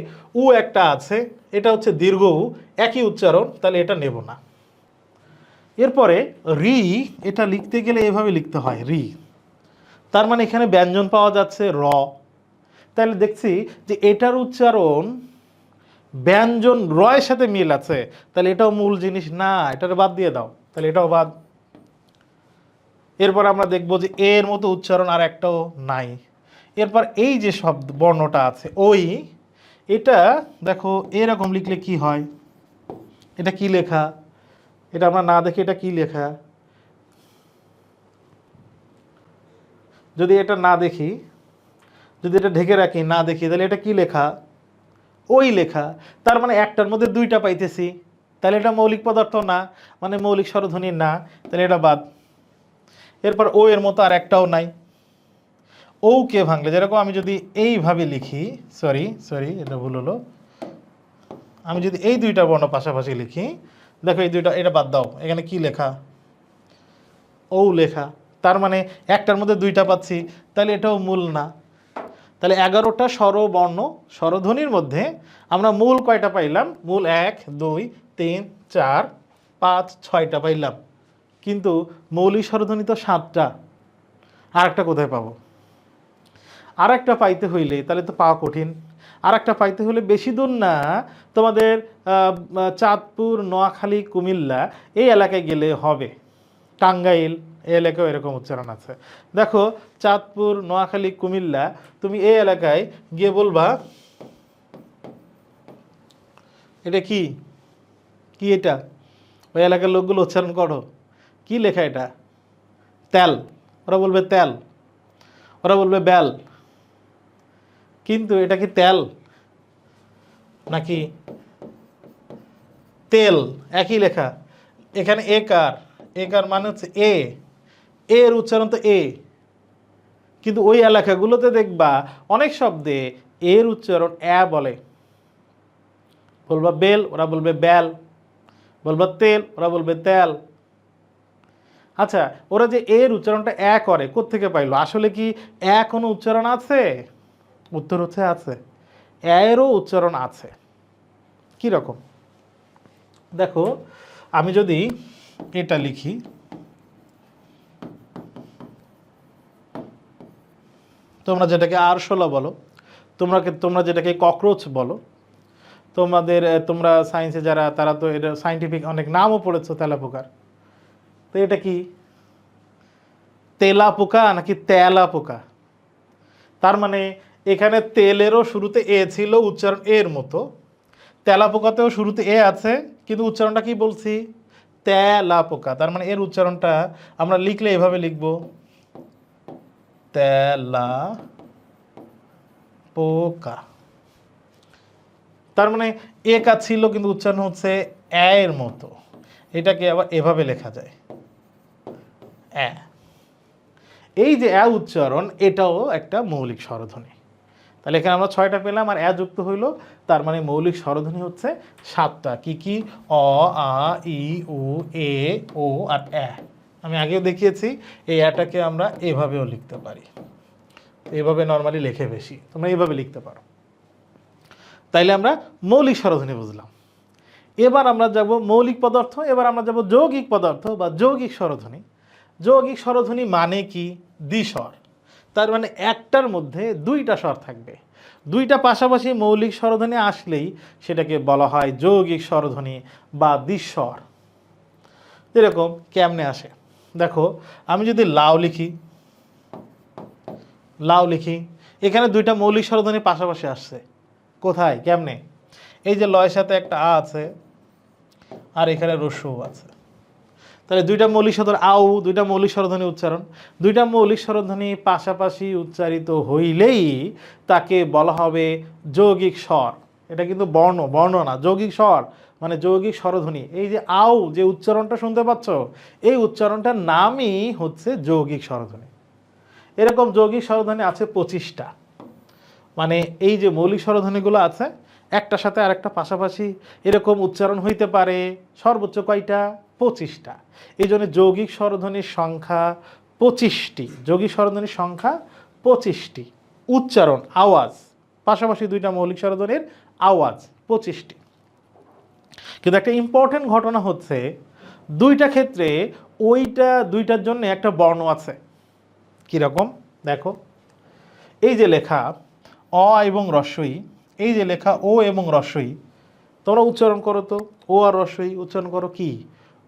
একটা আছে, এটা হচ্ছে দীর্ঘ উ, একই উচ্চারণ, তাহলে এটা নেব না। এরপরে এটা লিখতে গেলে এভাবে লিখতে হয়, তার মানে এখানে ব্যঞ্জন পাওয়া যাচ্ছে র। তাহলে দেখছি যে এটার উচ্চারণ ব্যঞ্জন র এর সাথে মিল আছে, তাহলে এটাও মূল জিনিস না, এটার বাদ দিয়ে দাও, তাহলে এটাও বাদ। এরপর আমরা দেখব যে এর মতো উচ্চারণ আর একটাও নাই। এরপর এই যে শব্দ বর্ণটা আছে এটা দেখো এরকম লিখলে কি হয়, এটা কি লেখা, এটা আমরা না দেখে এটা কি লেখা, যদি এটা না দেখি, যদি এটা ঢেকে রাখি না দেখি, তাহলে এটা কি লেখা? ওই লেখা। তার মানে একটার মধ্যে দুইটা পাইতেছি, তাহলে এটা মৌলিক পদার্থ না, মানে মৌলিক স্বরধ্বনি না, তাহলে এটা বাদ। এরপর ও এর মতো আর একটাও নাই। ও কে ভাঙলে, যেরকম আমি যদি এইভাবে লিখি, সরি এটা ভুল হলো, আমি যদি এই দুইটা বর্ণ পাশাপাশি লিখি, দেখো এই দুইটা, এটা বাদ দাও, এখানে কি লেখা? ও লেখা। তার মানে একটার মধ্যে দুইটা পাচ্ছি, তাহলে এটাও মূল না। তাহলে 11টা স্বরবর্ণ স্বরধ্বনির মধ্যে আমরা মূল কয়টা পাইলাম? মূল 1 2 3 4 5 6টা পাইলাম, কিন্তু মৌলিক স্বরধ্বনি তো 7টা। আর একটা কোথায় পাবো? আর একটা পাইতে হইলে তাহলে তো পাওয়া কঠিন। আর একটা পাইতে হলে বেশি দূর না, তোমাদের চাঁদপুর, নোয়াখালী, কুমিল্লা এই এলাকায় গেলে হবে। টাঙ্গাইল এই এলাকায় এরকম উচ্চারণ আছে। দেখো চাঁদপুর, নোয়াখালী, কুমিল্লা, তুমি এই এলাকায় গিয়ে বলবা এটা কি কি এটা, ওই এলাকার লোকগুলো উচ্চারণ করো, কি লেখা এটা? তেল। ওরা বলবে তেল, ওরা বলবে বেল। কিন্তু এটা কি তেল নাকি তেল? একই লেখা। এখানে একার মানে হচ্ছে এর উচ্চারণ তো এ, কিন্তু ওই এলাকাগুলোতে দেখবা অনেক শব্দে এর উচ্চারণ এ বলে। বলবা বেল, ওরা বলবে বেল। বলবা তেল, ওরা বলবে তেল। আচ্ছা, ওরা যে এর উচ্চারণটা এ করে, কোত্থেকে পাইলো? আসলে কি এ কোনো উচ্চারণ আছে? উত্তর হচ্ছে আছে, এরও উচ্চারণ আছে। কি রকম? দেখো আমি যদি এটা লিখি, তোমরা যেটাকে আরশোলা বলো, তোমরা যেটাকে ককরোচ বলো, তোমরা সায়েন্সে যারা, তারা তো এটা সাইন্টিফিক অনেক নামও পড়েছো তেলাপোকার। তো এটা কি তেলা পোকা নাকি তেলা পোকা? তার মানে এখানে তেলেরও শুরুতে এ ছিল, উচ্চারণ এর মতো। তেলা পোকাতেও শুরুতে এ আছে, কিন্তু উচ্চারণটা কি বলছি? তেলা পোকা। তার মানে এর উচ্চারণটা আমরা লিখলে এভাবে লিখবো, তেলা পোকা। তার মানে একা ছিল কিন্তু উচ্চারণ হচ্ছে এর মতো। এটাকে আবার এভাবে লেখা যায়, এ। এই যে এ উচ্চারণ, এটাও একটা মৌলিক স্বরধ্বনি। তাহলে এখানে আমরা 6টা পেলাম, আর এ যুক্ত হইল, তার মানে মৌলিক স্বরধ্বনি হচ্ছে 7টা। কি কি? অ, আ, ই, উ, এ, ও আর এ। আমি আগেও দেখিয়েছি এই এটাকে আমরা এভাবেও লিখতে পারি, এভাবে নর্মালি লেখে বেশি, তোমরা এইভাবে লিখতে পারো। তাইলে আমরা মৌলিক স্বরধ্বনি বুঝলাম। এবার আমরা যাব মৌলিক পদার্থ, এবার আমরা যাব যৌগিক পদার্থ বা যৌগিক স্বরধ্বনি। যৌগিক স্বরধ্বনি মানে কি? দ্বিস্বর। তার মানে একটার মধ্যে দুইটা স্বর থাকবে। দুইটা পাশাপাশি মৌলিক স্বরধ্বনি আসলেই সেটাকে বলা হয় যৌগিক স্বরধ্বনি বা দ্বিস্বর। এরকম কেমনে আসে? দেখো আমি যদি লাউ লিখি, এখানে দুইটা মৌলিক স্বরধ্বনি পাশাপাশি আসছে। কোথায়, কেমনে? এই যে লয়ের সাথে একটা আ আছে, আর এখানে রস্যু আছে। তাহলে দুইটা মৌলিক স্বরধ্বনি দুইটা মৌলিক স্বরধ্বনি উচ্চারণ, দুইটা মৌলিক স্বরধ্বনি পাশাপাশি উচ্চারিত হইলেই তাকে বলা হবে যৌগিক স্বর। এটা কিন্তু বর্ণ না, যৌগিক স্বর মানে যৌগিক স্বরধ্বনি। এই যে যে উচ্চারণটা শুনতে পাচ্ছ, এই উচ্চারণটার নামই হচ্ছে যৌগিক স্বরধ্বনি। এরকম যৌগিক স্বরধ্বনি আছে 25টা। মানে এই যে মৌলিক স্বরধ্বনিগুলো আছে, একটার সাথে আরেকটা পাশাপাশি এরকম উচ্চারণ হইতে পারে সর্বোচ্চ কয়টা? 25টা। এই জন্য যৌগিক স্বরধ্বনির সংখ্যা 25টি। যৌগিক স্বরধ্বনির সংখ্যা 25টি। উচ্চারণ, আওয়াজ, পাশাপাশি দুইটা মৌলিক স্বরধ্বনির আওয়াজ 25টি। কিন্তু একটা ইম্পর্টেন্ট ঘটনা হচ্ছে, দুইটা ক্ষেত্রে দুইটার জন্য একটা বর্ণ আছে। কীরকম? দেখো এই যে লেখা অ এবং রস্বই, এই যে লেখা ও এবং রস্বই, তোমরা উচ্চারণ করো তো, ও আর রস্বই উচ্চারণ করো কি?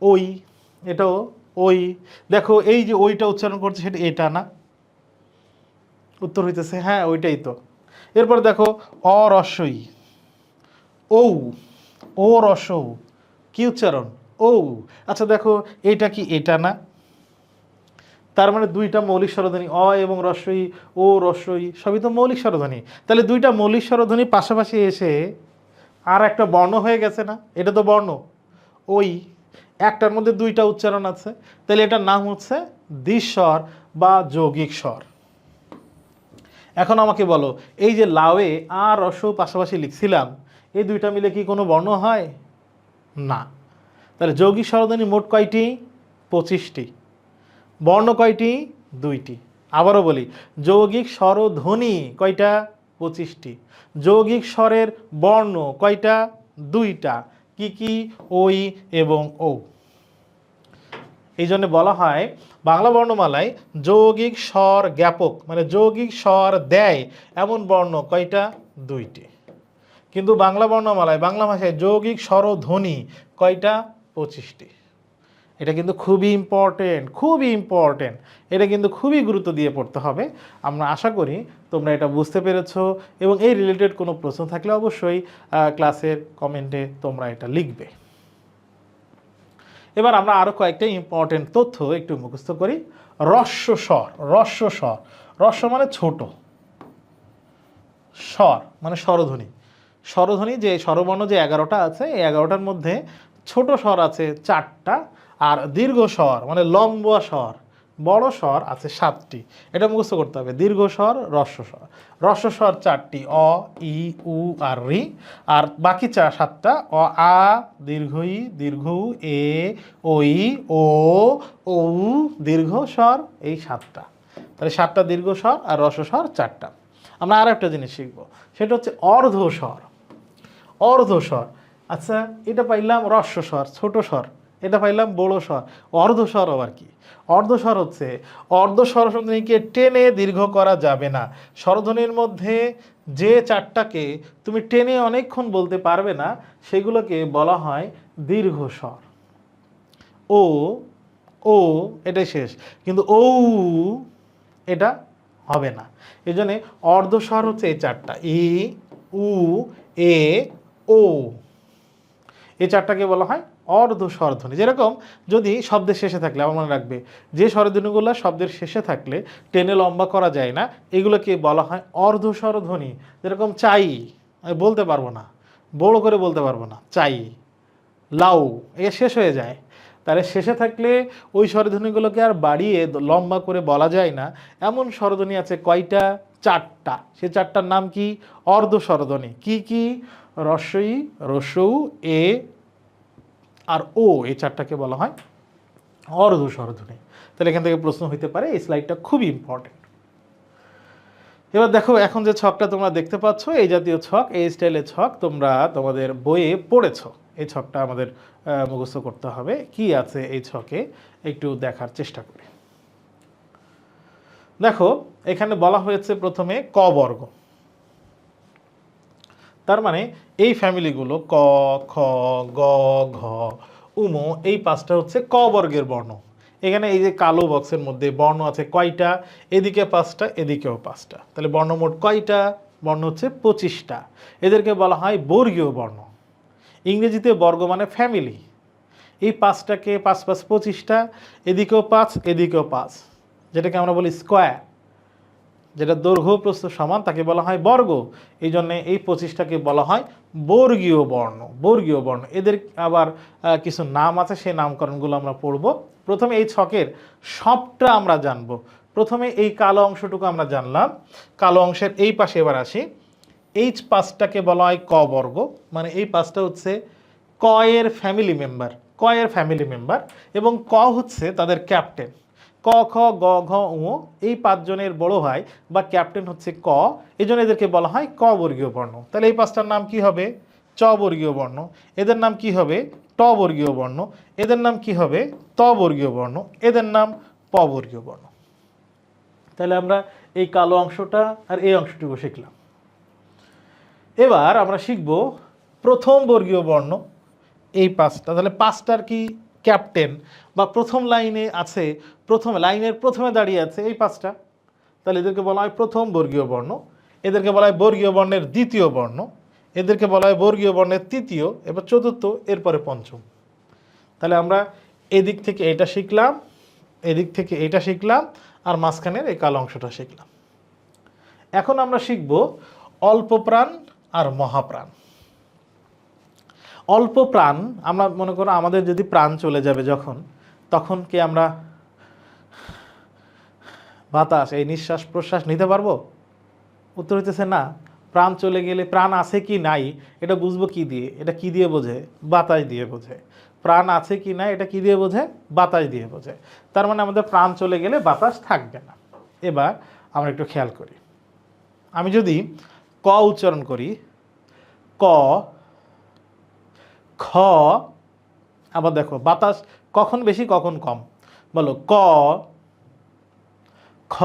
ওই। এটাও ওই। দেখো এই যে ওইটা উচ্চারণ করছে, সেটা এটা না? উত্তর হইতেছে হ্যাঁ ওইটাই তো। এরপর দেখো অ রস্বই, ও রস্বৌ, কি উচ্চারণ? ও। আচ্ছা দেখো এটা কি এটা না? তার মানে দুইটা মৌলিক স্বরধ্বনি অ এবং রস্বই, ও রস্বই সবই তো মৌলিক স্বরধ্বনি। তাহলে দুইটা মৌলিক স্বরধ্বনি পাশাপাশি এসে আর একটা বর্ণ হয়ে গেছে না? এটা তো বর্ণ, ওই একটার মধ্যে দুইটা উচ্চারণ আছে, তাহলে এটার নাম হচ্ছে দ্বিস্বর বা যৌগিক স্বর। এখন আমাকে বলো, এই যে লাউয়ে আর রস্ব পাশাপাশি লিখছিলাম, এই দুইটা মিলে কি কোনো বর্ণ হয়? না। তাহলে যৌগিক স্বরধ্বনি মোট কয়টি? 25টি। বর্ণ কয়টি? 2টি। আবারও বলি, যৌগিক স্বরধ্বনি কয়টা? 25টি। যৌগিক স্বরের বর্ণ কয়টা? 2টা। কি কি? ওই এবং ও। এই জন্য বলা হয় বাংলা বর্ণমালায় যৌগিক স্বর জ্ঞাপক, মানে যৌগিক স্বর দেয় এমন বর্ণ কয়টা? 2টি। কিন্তু বাংলা বর্ণমালায়, বাংলা ভাষায় যৌগিক স্বরধ্বনি কয়টা? 25টি। এটা কিন্তু খুবই ইম্পর্টেন্ট, খুবই ইম্পর্টেন্ট। এটা কিন্তু খুবই গুরুত্ব দিয়ে পড়তে হবে। আমরা আশা করি তোমরা এটা বুঝতে পেরেছো, এবং এই রিলেটেড কোনো প্রশ্ন থাকলে অবশ্যই ক্লাসের কমেন্টে তোমরা এটা লিখবে। এবার আমরা আরও কয়েকটা ইম্পর্টেন্ট তথ্য একটু মুখস্থ করি। রস্ব স্বর, রস্ব স্বর, রস্ব মানে ছোট, স্বর মানে স্বরধ্বনি। স্বরধ্বনি যে স্বরবর্ণ যে 11টা আছে, এই 11টার মধ্যে ছোট স্বর আছে 4টা, আর দীর্ঘ স্বর মানে লম্বা স্বর, বড় স্বর আছে 7টি। এটা মুখস্থ করতে হবে। দীর্ঘ স্বর রস্ব স্বর, রস্ব স্বর 4টি, অ, ই, উ আর রি। আর বাকি 7টা অ, আ, দীর্ঘ ই, দীর্ঘ উ, এ, ওই, ও, ঔ, দীর্ঘ স্বর, এই 7টা। তাহলে 7টা দীর্ঘ স্বর আর রস্ব স্বর 4টা। আমরা আর একটা জিনিস শিখবো, সেটা হচ্ছে অর্ধস্বর। অর্ধস্বর, আচ্ছা এটা পাইলাম রস্ব স্বর, ছোট স্বর, এটা পাইলাম বড় স্বর। অর্ধস্বর আবার কি? অর্ধস্বর হচ্ছে অর্ধ স্বরধ্বনিকে টেনে দীর্ঘ করা যাবে না। স্বরধ্বনির মধ্যে যে 4টাকে তুমি টেনে অনেকক্ষণ বলতে পারবে না, সেগুলোকে বলা হয় দীর্ঘ স্বর। ও, ও এটাই শেষ, কিন্তু ও এটা হবে না। এই জন্যে অর্ধস্বর হচ্ছে এই 4টা, ই, উ, এ, ও। এই 4টাকে বলা হয় অর্ধ স্বরধ্বনি। যেরকম যদি শব্দের শেষে থাকলে, আমার মনে রাখবে, যে স্বরধ্বনিগুলো শব্দের শেষে থাকলে টেনে লম্বা করা যায় না, এগুলোকে বলা হয় অর্ধ স্বরধ্বনি। যেরকম চাই, আমি বলতে পারবো না, বড় করে বলতে পারবো না, চাই, লাউ, এ শেষ হয়ে যায়। তাহলে শেষে থাকলে ওই স্বরধ্বনিগুলোকে আর বাড়িয়ে লম্বা করে বলা যায় না, এমন স্বরধ্বনি আছে কয়টা? 4টা। সে 4টার নাম কি? অর্ধ স্বরধ্বনি। কি কি? রস্বই, রস্যৌ, এ আর ও, এই 4টাকে বলা হয় অর্ধ স্বরধ্বনি। তাহলে এখান থেকে প্রশ্ন হইতে পারে, এই স্লাইডটা খুবই ইম্পর্টেন্ট। এবার দেখো, এখন যে ছকটা তোমরা দেখতে পাচ্ছ, এই জাতীয় ছক, এই স্টাইলের ছক তোমরা তোমাদের বইয়ে পড়েছো। এই ছকটা আমাদের মুখস্থ করতে হবে। কি আছে এই ছকে একটু দেখার চেষ্টা করি। দেখো, এখানে বলা হয়েছে প্রথমে ক বর্গ, তার মানে এই ফ্যামিলিগুলো ক, খ, গ, ঘ, উম, এই 5টা হচ্ছে ক বর্গের বর্ণ। এখানে এই যে কালো বক্সের মধ্যে বর্ণ আছে কয়টা? এদিকে 5টা, এদিকেও 5টা। তাহলে বর্ণ মোট কয়টা? বর্ণ হচ্ছে 25টা। এদেরকে বলা হয় বর্গীয় বর্ণ। ইংরেজিতে বর্গ মানে ফ্যামিলি। এই 5টাকে 5 5 25টা, এদিকেও 5, এদিকেও 5, যেটাকে আমরা বলি স্কোয়ার, যেটা দৈর্ঘ্য প্রস্থ সমান, তাকে বলা হয় বর্গ। এই জন্যে এই 25টাকে বলা হয় বর্গীয় বর্ণ। বর্গীয় বর্ণ, এদের আবার কিছু নাম আছে, সেই নামকরণগুলো আমরা পড়ব। প্রথমে এই ছকের সবটা আমরা জানব। প্রথমে এই কালো অংশটুকু আমরা জানলাম। কালো অংশের এই পাশে এবার আসি। এই 5টাকে বলা হয় ক বর্গ, মানে এই 5টা হচ্ছে ক এর ফ্যামিলি মেম্বার, ক এর ফ্যামিলি মেম্বার, এবং ক হচ্ছে তাদের ক্যাপ্টেন। ক, খ, গ, ঘ, ঙ, এই 5 জনের বড় ভাই বা ক্যাপ্টেন হচ্ছে ক, এই জন্য এদেরকে বলা হয় ক বর্গীয় বর্ণ। তাহলে এই 5টার নাম কি হবে? চ বর্গীয় বর্ণ। এদের নাম কি হবে? ট বর্গীয় বর্ণ। এদের নাম কি হবে? ত বর্গীয় বর্ণ। এদের নাম প বর্গীয় বর্ণ। তাহলে আমরা এই কালো অংশটা আর এই অংশটুকু শিখলাম। এবার আমরা শিখব প্রথম বর্গীয় বর্ণ, এই 5টা। তাহলে 5টার কি ক্যাপ্টেন বা প্রথম লাইনে আছে, প্রথম লাইনের প্রথমে দাঁড়িয়ে আছে এই 5টা, তাহলে এদেরকে বলা হয় প্রথম বর্গীয় বর্ণ। এদেরকে বলা হয় বর্গীয় বর্ণের দ্বিতীয় বর্ণ। এদেরকে বলা হয় বর্গীয় বর্ণের তৃতীয়, এবার চতুর্থ, এরপরে পঞ্চম। তাহলে আমরা এদিক থেকে এটা শিখলাম, এদিক থেকে এটা শিখলাম, আর মাঝখানের এই কালো অংশটা শিখলাম। এখন আমরা শিখব অল্প প্রাণ আর মহাপ্রাণ। অল্প প্রাণ, আমরা মনে করো আমাদের যদি প্রাণ চলে যাবে যখন, তখন কি আমরা বাতাস, এই নিঃশ্বাস প্রশ্বাস নিতে পারবো? উত্তর হইতেছে না। প্রাণ চলে গেলে প্রাণ আছে কি নাই এটা বুঝবো কি দিয়ে? এটা কি দিয়ে বোঝে? বাতাস দিয়ে বোঝে। প্রাণ আছে কি নাই এটা কি দিয়ে বোঝে? বাতাস দিয়ে বোঝে। তার মানে আমাদের প্রাণ চলে গেলে বাতাস থাকবে না। এবার আমরা একটু খেয়াল করি, আমি যদি ক উচ্চারণ করি, ক, খ, আবার দেখো বাতাস কখন বেশি কখন কম, বলো ক, খ।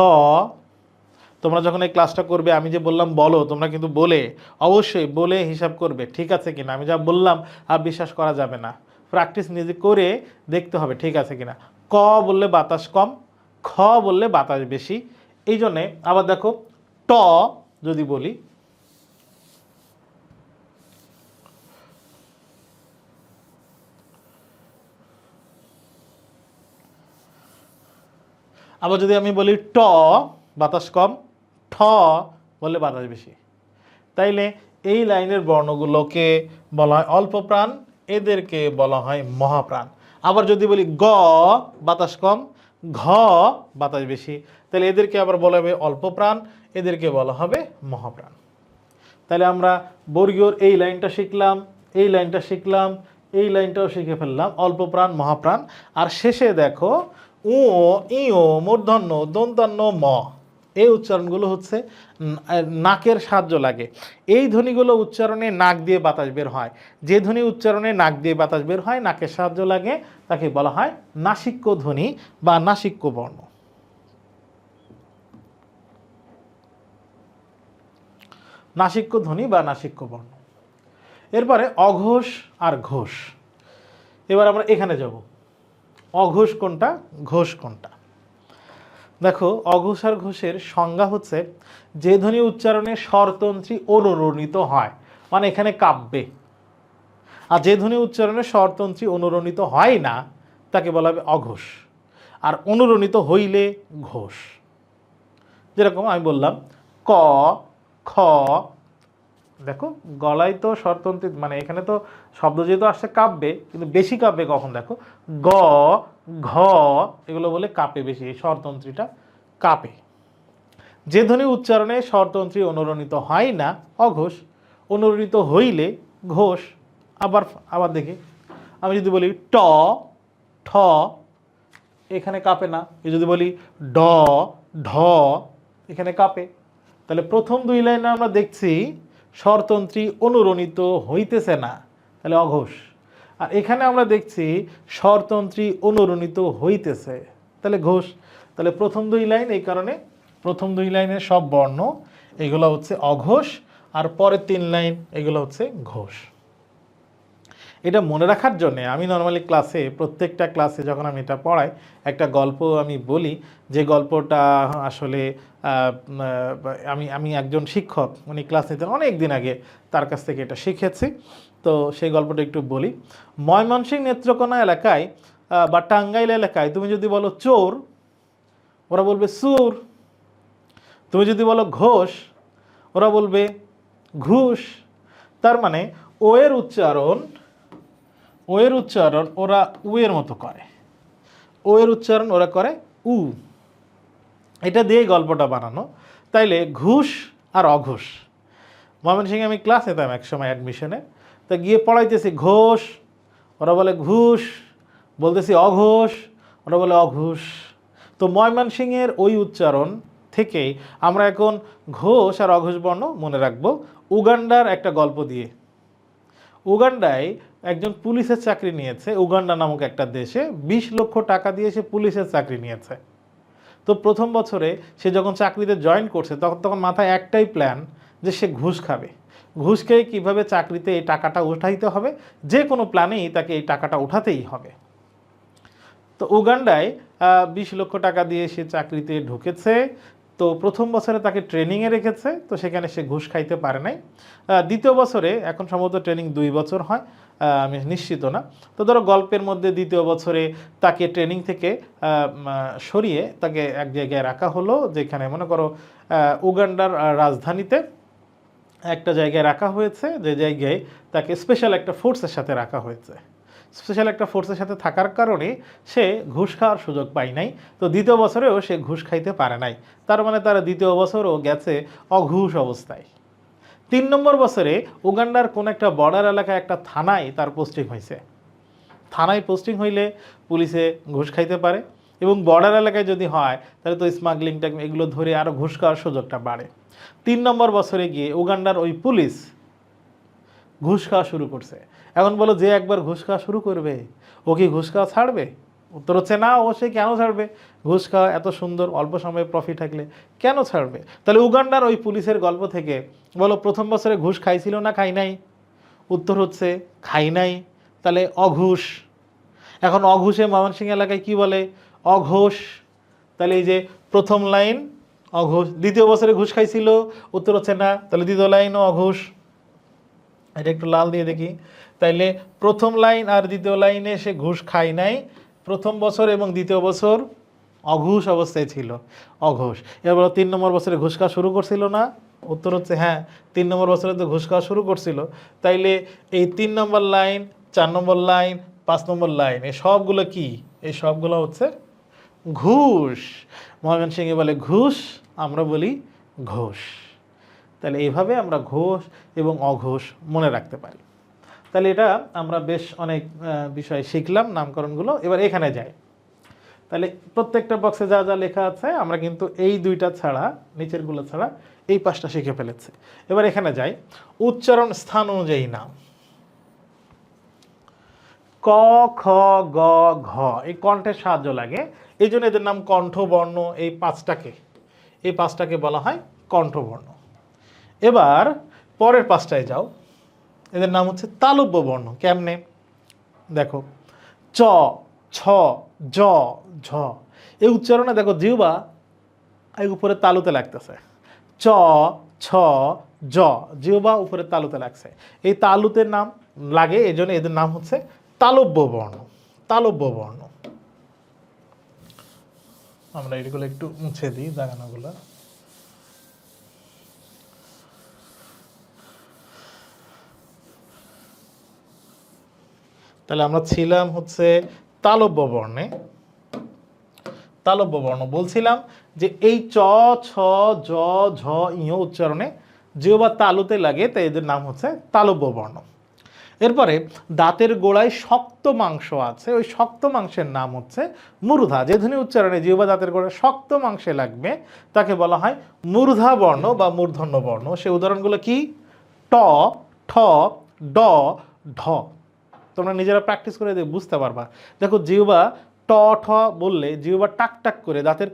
তোমরা যখন এই ক্লাসটা করবে, আমি যে বললাম বলো, তোমরা কিন্তু বলে, অবশ্যই বলে হিসাব করবে ঠিক আছে কিনা। আমি যা বললাম আর বিশ্বাস করা যাবে না, প্র্যাকটিস নিজে করে দেখতে হবে ঠিক আছে কিনা। ক বললে বাতাস কম, খ বললে বাতাস বেশি। এই জন্যে আবার দেখো ট যদি বলি, আবার যদি আমি বলি ট বাতাস কম, ঠ বললে বাতাস বেশি। তাইলে এই লাইনের বর্ণগুলোকে বলা হয় অল্প প্রাণ, এদেরকে বলা হয় মহাপ্রাণ। আবার যদি বলি গ বাতাস কম, ঘ বাতাস বেশি, তাহলে এদেরকে আবার বলা হবে অল্প প্রাণ, এদেরকে বলা হবে মহাপ্রাণ। তাহলে আমরা বর্গীয়র এই লাইনটা শিখলাম, এই লাইনটা শিখলাম, এই লাইনটাও শিখে ফেললাম, অল্প প্রাণ মহাপ্রাণ। আর শেষে দেখো উ, ইও, মূর্ধন্য, দন্তান্ন, ম, এই উচ্চারণগুলো হচ্ছে নাকের সাহায্য লাগে। এই ধ্বনিগুলো উচ্চারণে নাক দিয়ে বাতাস বের হয়। যে ধ্বনি উচ্চারণে নাক দিয়ে বাতাস বের হয়, নাকের সাহায্য লাগে, তাকে বলা হয় নাসিক্য ধ্বনি বা নাসিক্য বর্ণ। নাসিক্য ধ্বনি বা নাসিক্য বর্ণ। এরপরে অঘোষ আর ঘোষ। এবার আমরা এখানে যাব, অঘোষ কোনটা, ঘোষ কোনটা। দেখো অঘোষ আর ঘোষের সংজ্ঞা হচ্ছে যে ধ্বনি উচ্চারণে স্বরতন্ত্রী অনুরণিত হয়, মানে এখানে কাব্যে। আর যে ধ্বনি উচ্চারণে স্বরতন্ত্রী অনুরণিত হয় না, তাকে বলা হবে অঘোষ। আর অনুরণিত হইলে ঘোষ। যেরকম আমি বললাম ক, খ, দেখো গলায় তো স্বরতন্ত্রী, মানে এখানে তো শব্দ যেহেতু আসছে কাব্যে, কিন্তু বেশি কাব্যে কখন দেখো গ, ঘ, এগুলো বলে কাপে বেশি, এই স্বরতন্ত্রীটা কাপে। যে ধ্বনি উচ্চারণে স্বরতন্ত্রী অনুরণিত হয় না অঘোষ, অনুরণিত হইলে ঘোষ। আবার আবার দেখি, আমি যদি বলি ট, ঠ, এখানে কাপে না। যদি বলি ড, ঢ, এখানে কাপে। তাহলে প্রথম দুই লাইনে আমরা দেখছি স্বরতন্ত্রী অনুরণিত হইতেছে না, তাহলে অঘোষ। আর এখানে আমরা দেখছি স্বরতন্ত্রী অনুরণিত হইতেছে, তাহলে ঘোষ। তাহলে প্রথম দুই লাইন, এই কারণে প্রথম দুই লাইনের সব বর্ণ এগুলো হচ্ছে অঘোষ, আর পরের তিন লাইন এগুলো হচ্ছে ঘোষ। এটা মনে রাখার জন্যে আমি নর্মালি ক্লাসে, প্রত্যেকটা ক্লাসে যখন আমি এটা পড়াই, একটা গল্প আমি বলি, যে গল্পটা আসলে আমি আমি একজন শিক্ষক, উনি ক্লাস নিতেন অনেক দিন আগে, তার কাছ থেকে এটা শিখেছি। তো সেই গল্পটা একটু বলি। ময়মনসিংহ নেত্রকোনা এলাকায় বা টাঙ্গাইল এলাকায় তুমি যদি বলো চোর, ওরা বলবে সুর। তুমি যদি বলো ঘোষ, ওরা বলবে ঘুষ। তার মানে ও এর উচ্চারণ ওরা উ এর মতো করে, ও এর উচ্চারণ ওরা করে উ। এটা দিয়েই গল্পটা বানানো। তাইলে ঘুষ আর অঘোষ। ময়মনসিংহে আমি ক্লাস নিতাম এক সময় অ্যাডমিশনে, তা গিয়ে পড়াইতেছি ঘোষ, ওরা বলে ঘুষ, বলতেছি অঘোষ, ওরা বলে অঘুষ। তো ময়মনসিংহের ওই উচ্চারণ থেকেই আমরা এখন ঘোষ আর অঘোষ বর্ণ মনে রাখবো উগান্ডার একটা গল্প দিয়ে। উগান্ডায় একজন পুলিশের চাকরি নিয়েছে, উগান্ডা নামক একটা দেশে 20 লক্ষ টাকা দিয়ে সে পুলিশের চাকরি নিয়েছে। তো প্রথম বছরে সে যখন চাকরিতে জয়েন করছে, তখন মাথায় একটাই প্ল্যান যে সে ঘুষ খাবে। ঘুষ খেয়ে কীভাবে চাকরিতে এই টাকাটা উঠাইতে হবে, যে কোনো প্ল্যানেই তাকে এই টাকাটা উঠাতেই হবে। তো উগান্ডায় 20 লক্ষ টাকা দিয়ে সে চাকরিতে ঢুকেছে। তো প্রথম বছরে তাকে ট্রেনিংয়ে রেখেছে, তো সেখানে সে ঘুষ খাইতে পারে নাই। দ্বিতীয় বছরে, এখন সম্ভবত ট্রেনিং 2 বছর হয়, আমি নিশ্চিত না। তো ধরো গল্পের মধ্যে দ্বিতীয় বছরে তাকে ট্রেনিং থেকে সরিয়ে তাকে এক জায়গায় রাখা হলো, যেখানে মনে করো উগান্ডার রাজধানীতে একটা জায়গায় রাখা হয়েছে, যে জায়গায় তাকে স্পেশাল একটা ফোর্সের সাথে রাখা হয়েছে। স্পেশাল একটা ফোর্সের সাথে থাকার কারণে সে ঘুষ খাওয়ার সুযোগ পায় নাই, তো দ্বিতীয় বছরেও সে ঘুষ খাইতে পারে নাই। তার মানে তারা দ্বিতীয় বছরও গেছে অঘুষ অবস্থায়। 3 নম্বর বছরে উগান্ডার কোন একটা বর্ডার এলাকায় একটা থানায় তার পোস্টিং হয়েছে। থানায় পোস্টিং হইলে পুলিশে ঘুষ খাইতে পারে, এবং বর্ডার এলাকায় যদি হয় তাহলে তো স্মাগলিং এগুলো ধরে আরও ঘুষ খাওয়ার সুযোগটা বাড়ে। 3 নম্বর বছরে গিয়ে উগান্ডার ওই পুলিশ ঘুষ খাওয়া শুরু করছে। এখন বলো, যে একবার ঘুষ খাওয়া শুরু করবে ও কি ঘুষ খাওয়া ছাড়বে? উত্তর হচ্ছে না, ও সে কেন ছাড়বে? ঘুষ খাওয়া এত সুন্দর, অল্প সময়ে প্রফিট থাকলে কেন ছাড়বে? তাহলে উগান্ডার ওই পুলিশের গল্প থেকে বলো, প্রথম বছরে ঘুষ খাইছিল না খাই নাই? উত্তর হচ্ছে খাই নাই। তাহলে অঘুষ। এখন অঘুষে ময়মনসিংহ এলাকায় কি বলে? অঘোষ। তাহলে এই যে প্রথম লাইন অঘোষ, দ্বিতীয় বছরে ঘুষ খাইছিল, উত্তর হচ্ছে না, তাহলে দ্বিতীয় লাইনও অঘোষ। এটা একটু লাল দিয়ে দেখি। তাইলে প্রথম লাইন আর দ্বিতীয় লাইনে সে ঘুষ খায় নাই, প্রথম বছর এবং দ্বিতীয় বছর অঘুষ অবস্থায় ছিল, অঘোষ। এবার 3 নম্বর বছরে ঘুষ খাওয়া শুরু করছিল না? উত্তর হচ্ছে হ্যাঁ, 3 নম্বর বছরে তো ঘুষ খাওয়া শুরু করছিল। তাইলে এই 3 নম্বর লাইন, 4 নম্বর লাইন, 5 নম্বর লাইন, এই সবগুলো কি? এই সবগুলো হচ্ছে ঘুষ। ময়মনসিংহে বলে ঘুষ, আমরা বলি ঘোষ। তাহলে এইভাবে আমরা ঘোষ এবং অঘোষ মনে রাখতে পারি। তাহলে এটা আমরা বেশ অনেক বিষয় শিখলাম, নামকরণগুলো। এবার এখানে যাই। তাহলে প্রত্যেকটা বক্সে যা যা লেখা আছে আমরা কিন্তু এই দুইটা ছাড়া, নিচেরগুলো ছাড়া এই 5টা শিখে ফেলেছি। এবার এখানে যাই, উচ্চারণ স্থান অনুযায়ী নাম। ক, খ, গ, ঘ এই কণ্ঠের সাহায্য লাগে, এই জন্য এদের নাম কণ্ঠবর্ণ। এই 5টাকে বলা হয় কণ্ঠবর্ণ। এবার পরের 5টায় যাও, এদের নাম হচ্ছে তালব্য বর্ণ। কেমনে? দেখো, চ, ছ, জ, ঝ। এই উচ্চারণে দেখো জিহ্বা এই উপরে তালুতে লাগতেছে। চ, ছ, জ, জিহ্বা উপরে তালুতে লাগছে। এই তালুতে নাম লাগে, এই জন্য এদের নাম হচ্ছে তালব্য বর্ণ। তালব্য বর্ণ। আমরা এগুলো একটু মুছে দিই, দাগানোগুলো। তাহলে আমরা ছিলাম হচ্ছে তালব্য বর্ণে। তালব্য বর্ণ বলছিলাম যে এই চ, ছ, জ, ঝ, ইঁ উচ্চারণে জিহ্বা তালুতে লাগে, তাই এদের নাম হচ্ছে তালব্য বর্ণ। এরপরে দাঁতের গোড়ায় শক্ত মাংস আছে, ওই শক্ত মাংসের নাম হচ্ছে মূর্ধা। যে ধ্বনি উচ্চারণে জিহ্বা দাঁতের গোড়ায় শক্ত মাংসে লাগবে তাকে বলা হয় মূর্ধা বর্ণ বা মূর্ধন্য বর্ণ। সে উদাহরণগুলো কি? ট, ঠ, ড, ঢ। তোমরা নিজেরা প্র্যাকটিস করে বুঝতে পারবা। দেখো, জিহ্বা ট, ঠ বললে জিহ্বা টাক টাক করে দাঁতের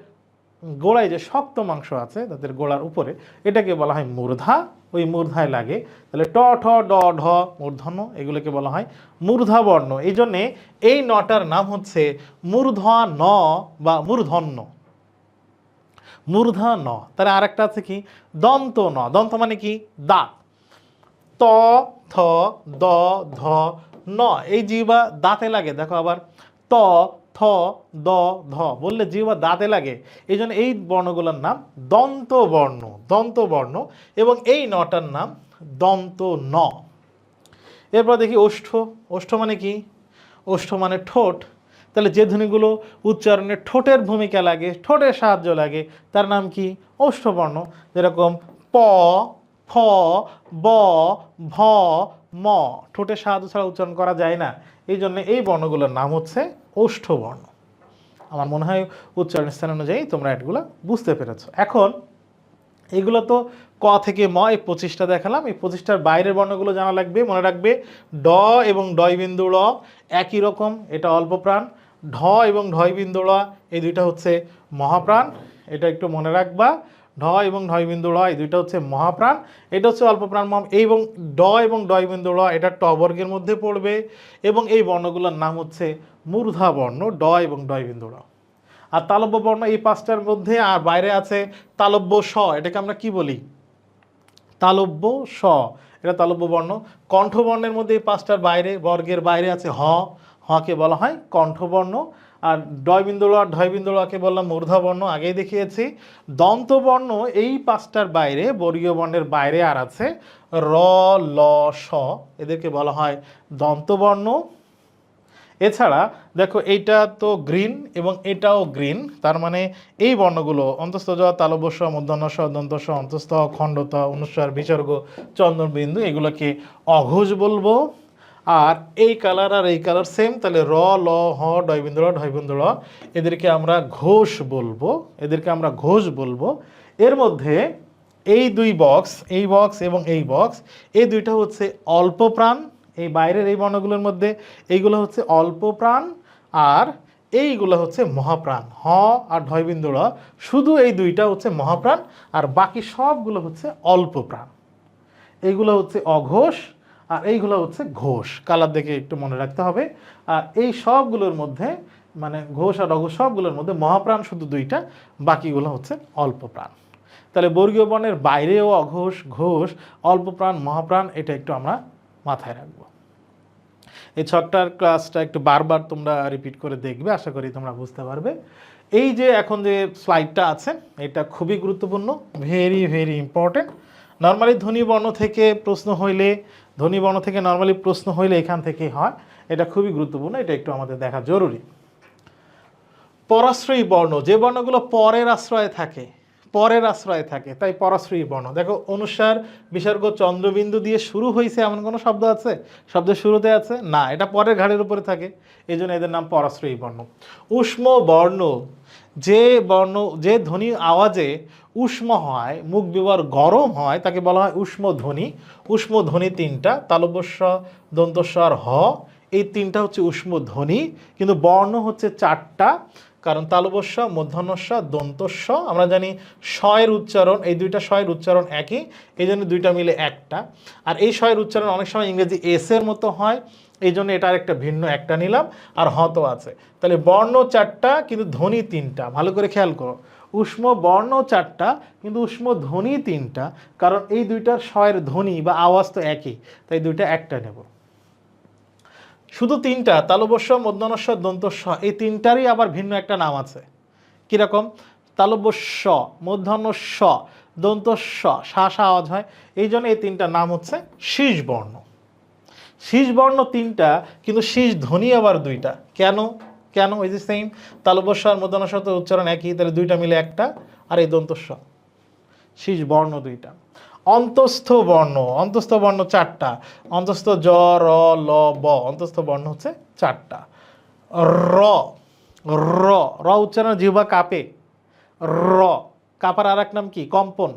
গোড়ায় যে শক্ত মাংস আছে দাঁতের গোড়ার উপরে, এটাকে বলা হয় মূর্ধা, ওই মূর্ধায় লাগে। তাহলে ট, ঠ, ড, ঢ মূর্ধন্য, এগুলোকে বলা হয় মূর্ধা বর্ণ। এই জন্যে এই নটার নাম হচ্ছে মূর্ধন্য বা মূর্ধন্য। মূর্ধা ন। তাহলে আরেকটা আছে কি? দন্ত ন। দন্ত মানে কি? দাঁত। ত, থ, দ, ধ, ন। এই জিহ্বা দাঁতে লাগে। দেখো আবার ত, থ, দ, ধ বললে জিহ্বা দাঁতে লাগে, এই জন্য এই বর্ণগুলোর নাম দন্ত বর্ণ। দন্ত বর্ণ। এবং এই নটার নাম দন্ত ন। এরপর দেখি ওষ্ঠ। ওষ্ঠ মানে কি? ওষ্ঠ মানে ঠোঁট। তাহলে যে ধ্বনিগুলো উচ্চারণে ঠোঁটের ভূমিকা লাগে, ঠোঁটের সাহায্য লাগে, তার নাম কি? ওষ্ঠবর্ণ। যেরকম প, ফ, ব, ভ, ম। ঠোঁটের সাহায্য ছাড়া উচ্চারণ করা যায় না, এই জন্য এই বর্ণগুলোর নাম হচ্ছে ওষ্ঠবর্ণ। আমার মনে হয় উচ্চারণ স্থান অনুযায়ী তোমরা এগুলো বুঝতে পেরেছ। এখন এগুলো তো ক থেকে ম, এই 25টা দেখালাম। এই 25টার বাইরের বর্ণগুলো জানা লাগবে। মনে রাখবে, ড এবং ডয় বিন্দু ড় একই রকম, এটা অল্প প্রাণ। ঢ এবং ঢয় বিন্দু ড় এই দুইটা হচ্ছে মহাপ্রাণ, এটা একটু মনে রাখবা। ঢ এবং ঢয় বিন্দু ড় এই দুইটা হচ্ছে মহাপ্রাণ, এটা হচ্ছে অল্প প্রাণ মম। এবং ড এবং ডয় বিন্দু ড় এটা ট বর্গের মধ্যে পড়বে, এবং এই বর্ণগুলোর নাম হচ্ছে মূর্ধা বর্ণ, ড এবং ডয় বিন্দু ড়। আর তালব্য বর্ণ এই 5টার মধ্যে, আর বাইরে আছে তালব্য স, এটাকে আমরা কি বলি? তালব্য স, এটা তালব্য বর্ণ। কণ্ঠবর্ণের মধ্যে এই পাঁচটার বাইরে, বর্গের বাইরে আছে হ, হকে বলা হয় কণ্ঠবর্ণ। আর ডয়বিন্দু আর ঢয়বিন্দুকে বললাম মূর্ধবর্ণ, আগেই দেখিয়েছি। দন্তবর্ণ এই পাঁচটার বাইরে, বর্গীয় বর্ণের বাইরে আর আছে র, ল, স, এদেরকে বলা হয় দন্তবর্ণ। এছাড়া দেখো এইটা তো গ্রিন এবং এটাও গ্রিন, তার মানে এই বর্ণগুলো অন্তস্থ জ, তালব্য স, মূর্ধন্য স, দন্ত স, অন্তস্থ খণ্ডত, অনুস্বার, বিসর্গ, চন্দ্রবিন্দু, এগুলোকে অঘোষ বলবো। আর এই কালার আর এই কালার সেম, তাহলে র, ল, হ, ডয়বিন্দু র, ঢয়বিন্দু র, এদেরকে আমরা ঘোষ বলবো, এদেরকে আমরা ঘোষ বলবো। এর মধ্যে এই দুই বক্স, এই বক্স এবং এই বক্স, এই দুইটা হচ্ছে অল্প প্রাণ। এই বাইরের এই বর্ণগুলোর মধ্যে এইগুলো হচ্ছে অল্প প্রাণ, আর এইগুলো হচ্ছে মহাপ্রাণ। হ আর ঢয়বিন্দু র, শুধু এই দুইটা হচ্ছে মহাপ্রাণ, আর বাকি সবগুলো হচ্ছে অল্প প্রাণ। এইগুলো হচ্ছে অঘোষ আর এইগুলো হচ্ছে ঘোষ। কালার দেখে একটু মনে রাখতে হবে। আর এই সবগুলোর মধ্যে, মানে ঘোষ আর অঘোষ সবগুলোর মধ্যে মহাপ্রাণ শুধু দুইটা, বাকিগুলো হচ্ছে অল্প প্রাণ। তাহলে বর্গীয় বর্ণের বাইরেও অঘোষ, ঘোষ, অল্প প্রাণ, মহাপ্রাণ, এটা একটু আমরা মাথায় রাখবো। এই ছকটার ক্লাসটা একটু বারবার তোমরা রিপিট করে দেখবে, আশা করি তোমরা বুঝতে পারবে। এই যে এখন যে স্লাইডটা আছে, এটা খুবই গুরুত্বপূর্ণ, ভেরি ভেরি ইম্পর্টেন্ট। নর্মালি ধ্বনি বর্ণ থেকে প্রশ্ন হইলে, ধ্বনি বর্ণ থেকে নর্মালি প্রশ্ন হইলে এখান থেকেই হয়। এটা খুবই গুরুত্বপূর্ণ, এটা একটু আমাদের দেখা জরুরি। পরাশ্রয়ী বর্ণ, যে বর্ণগুলো পরের আশ্রয়ে থাকে, পরের আশ্রয়ে থাকে, তাই পরাশ্রয়ী বর্ণ। দেখো অনুস্বার, বিসর্গ, চন্দ্রবিন্দু দিয়ে শুরু হয়েছে এমন কোনো শব্দ আছে? শব্দের শুরুতে আছে না, এটা পরের ঘাড়ের উপরে থাকে, এই জন্য এদের নাম পরাশ্রয়ী বর্ণ। উষ্ম বর্ণ, যে বর্ণ, যে ধ্বনি আওয়াজে উষ্ম হয়, মুখ বিবর গরম হয়, তাকে বলা হয় উষ্ম ধ্বনি। উষ্ম ধ্বনি তিনটা, তালব্যস্ব, দন্তস্ব আর হ, এই তিনটা হচ্ছে উষ্ম ধ্বনি। কিন্তু বর্ণ হচ্ছে চারটা, কারণ তালব্যস্ব, মূর্ধন্যস্ব, দন্তস্ব, আমরা জানি শয়ের উচ্চারণ, এই দুইটা শয়ের উচ্চারণ একই, এই জন্য দুইটা মিলে একটা। আর এই শয়ের উচ্চারণ অনেক সময় ইংরেজি এসের মতো হয়, এই জন্য এটা আরেকটা ভিন্ন একটা নিলাম, আর হত আছে। তাহলে বর্ণ চারটা কিন্তু ধ্বনি তিনটা, ভালো করে খেয়াল করো। উষ্ম বর্ণ চারটা কিন্তু উষ্ম ধ্বনি তিনটা, কারণ এই দুইটার শয়ের ধ্বনি বা আওয়াজ তো একই, তাই দুইটা একটা নেব। শুধু তিনটা, তালব্যস্ব, মূর্ধন্যস্ব, দন্তস্ব, এই তিনটারই আবার ভিন্ন একটা নাম আছে। কীরকম? তালব্যস্ব, মূর্ধন্যস্ব, দন্তস্ব, শা শা আওয়াজ হয়, এই জন্য এই তিনটার নাম হচ্ছে শীষ বর্ণ। শীষ বর্ণ তিনটা কিন্তু শীষ ধ্বনি আবার দুইটা। কেন? কেন? এই যে সেম, তালব্যস্ব আর মূর্ধন্যস্ব তো উচ্চারণ একই, তাহলে দুইটা মিলে একটা, আর এই দন্তস্ব, শীষ বর্ণ দুইটা। অন্তস্থ বর্ণ, অন্তস্থ বর্ণ চারটা, অন্তস্থ জ, র, ল, ব, অন্তস্থ বর্ণ হচ্ছে চারটা। র, র, র উচ্চারণ জিহ্বা কাঁপে, র, কাঁপার আর এক নাম কি? কম্পন।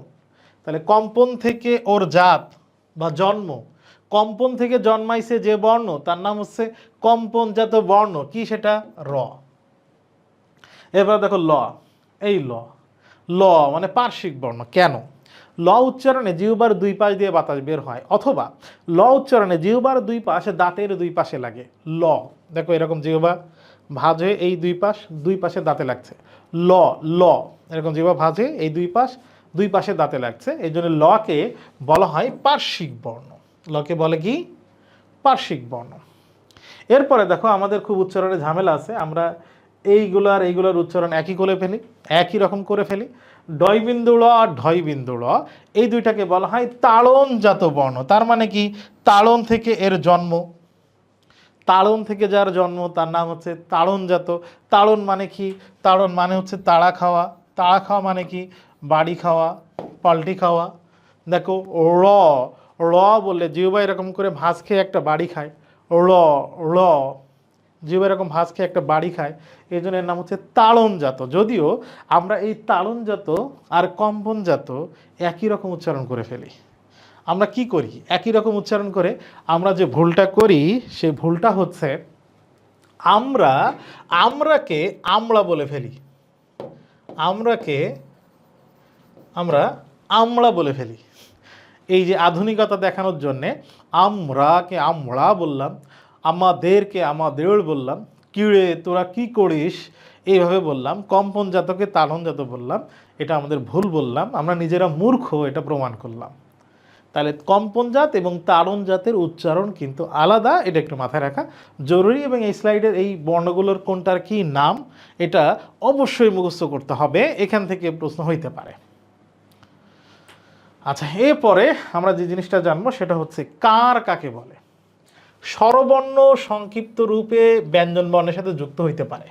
তাহলে কম্পন থেকে ওর জাত বা জন্ম, কম্পন থেকে জন্মাইছে যে বর্ণ তার নাম হচ্ছে কম্পনজাত বর্ণ। কি সেটা? র। এবার দেখো ল, এই ল, ল মানে পার্শ্বিক বর্ণ। কেন? ল উচ্চারণে জিহ্বার দুই পাশ দিয়ে বাতাস বের হয়, অথবা ল উচ্চারণে জিহ্বার দুই পাশে দাঁতের দুই পাশে লাগে। ল, দেখো এরকম জিহ্বা ভাঁজ হয়ে এই দুই পাশে দাঁতে লাগছে। ল, ল, এরকম জিহ্বা ভাঁজ হয়ে এই দুই পাশে দাঁতে লাগছে, এই জন্য লকে বলা হয় পার্শ্বিক বর্ণ। লকে বলে কি? পার্শ্বিক বর্ণ। এরপরে দেখো আমাদের খুব উচ্চারণে ঝামেলা আছে, আমরা এইগুলার উচ্চারণ একই করে ফেলি, একই রকম করে ফেলি। ডয়বিন্দু ল আর ঢয়বিন্দু ল, এই দুইটাকে বলা হয় তাড়নজাত বর্ণ। তার মানে কি? তাড়ন থেকে এর জন্ম, তাড়ন থেকে যার জন্ম তার নাম হচ্ছে তাড়নজাত। তাড়ন মানে কি? তাড়ন মানে হচ্ছে তাড়া খাওয়া। তাড়া খাওয়া মানে কি? বাড়ি খাওয়া, পাল্টি খাওয়া। দেখো র, র বললে জিহ্বা এরকম করে ভাঁজ খেয়ে একটা বাড়ি খায়। র, র, জিহ্বা এরকম ভাঁজ খেয়ে একটা বাড়ি খায়, এই জন্য এর নাম হচ্ছে তাড়নজাত। যদিও আমরা এই তাড়নজাত আর কম্পনজাত একই রকম উচ্চারণ করে ফেলি। আমরা কি করি? একই রকম উচ্চারণ করে আমরা যে ভুলটা করি, সেই ভুলটা হচ্ছে আমরাকে আমলা বলে ফেলি। আমরা আমলা বলে ফেলি। এই যে আধুনিকতা দেখানোর জন্যে আমরাকে আমলা বললাম, আমাদেরকে আমাদের বললাম, কিরে তোরা কি করিস এইভাবে বললাম, কম্পনজাতকে তাড়নজাত বললাম। এটা আমাদের ভুল বললাম, আমরা নিজেরা মূর্খ, এটা প্রমাণ করলাম। তাহলে কম্পনজাত এবং তাড়নজাতের উচ্চারণ কিন্তু আলাদা, এটা একটু মাথায় রাখা জরুরি। এবং এই স্লাইডের এই বর্ণগুলোর কোনটার কি নাম এটা অবশ্যই মুখস্থ করতে হবে, এখান থেকে প্রশ্ন হইতে পারে। আচ্ছা, এরপরে আমরা যে জিনিসটা জানবো সেটা হচ্ছে কার কাকে বলে। স্বরবর্ণ সংক্ষিপ্ত রূপে ব্যঞ্জন বর্ণের সাথে যুক্ত হইতে পারে।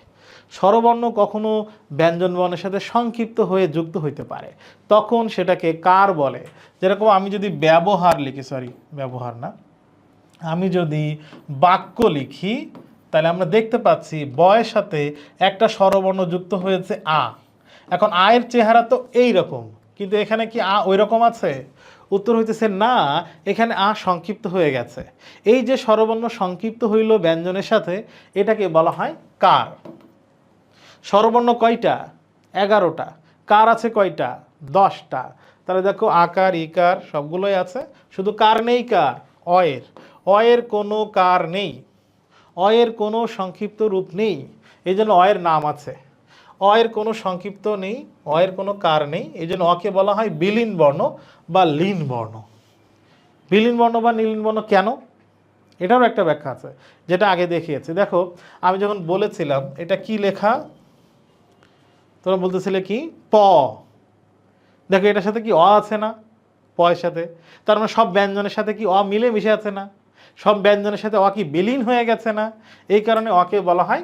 স্বরবর্ণ কখনো ব্যঞ্জন বর্ণের সাথে সংক্ষিপ্ত হয়ে যুক্ত হইতে পারে, তখন সেটাকে কার বলে। যেরকম আমি যদি ব্যবহার লিখি, ব্যবহার না, আমি যদি বাক্য লিখি, তাহলে আমরা দেখতে পাচ্ছি বয়ের সাথে একটা স্বরবর্ণ যুক্ত হয়েছে আ। এখন আয়ের চেহারা তো এই রকম, কিন্তু এখানে কি আ ওই রকম আছে? উত্তর হইতেছে না, এখানে আ সংক্ষিপ্ত হয়ে গেছে। এই যে স্বরবর্ণ সংক্ষিপ্ত হইল ব্যঞ্জনের সাথে, এটাকে বলা হয় কার। স্বরবর্ণ কয়টা? 11টা। কার আছে কয়টা? 10টা। তাহলে দেখো আকার ইকার সবগুলোই আছে, শুধু কার নেই। কার অয়ের, অয়ের কোনো কার নেই, অয়ের কোনো সংক্ষিপ্ত রূপ নেই, এই জন্য অয়ের নাম আছে। অয়ের কোনো সংক্ষিপ্ত নেই, অয়ের কোনো কার নেই, এই জন্য অকে বলা হয় বিলীন বর্ণ বা লীন বর্ণ। বিলীন বর্ণ বা নীলীন বর্ণ কেন, এটারও একটা ব্যাখ্যা আছে, যেটা আগে দেখিয়েছি। দেখো আমি যখন বলেছিলাম এটা কি লেখা, তোমরা বলতেছিলে কি প, দেখো এটার সাথে কি অ আছে না, পয়ের সাথে, তার মানে সব ব্যঞ্জনের সাথে কি অ মিলে মিশে আছে না, সব ব্যঞ্জনের সাথে অ কি বিলীন হয়ে গেছে না, এই কারণে অকে বলা হয়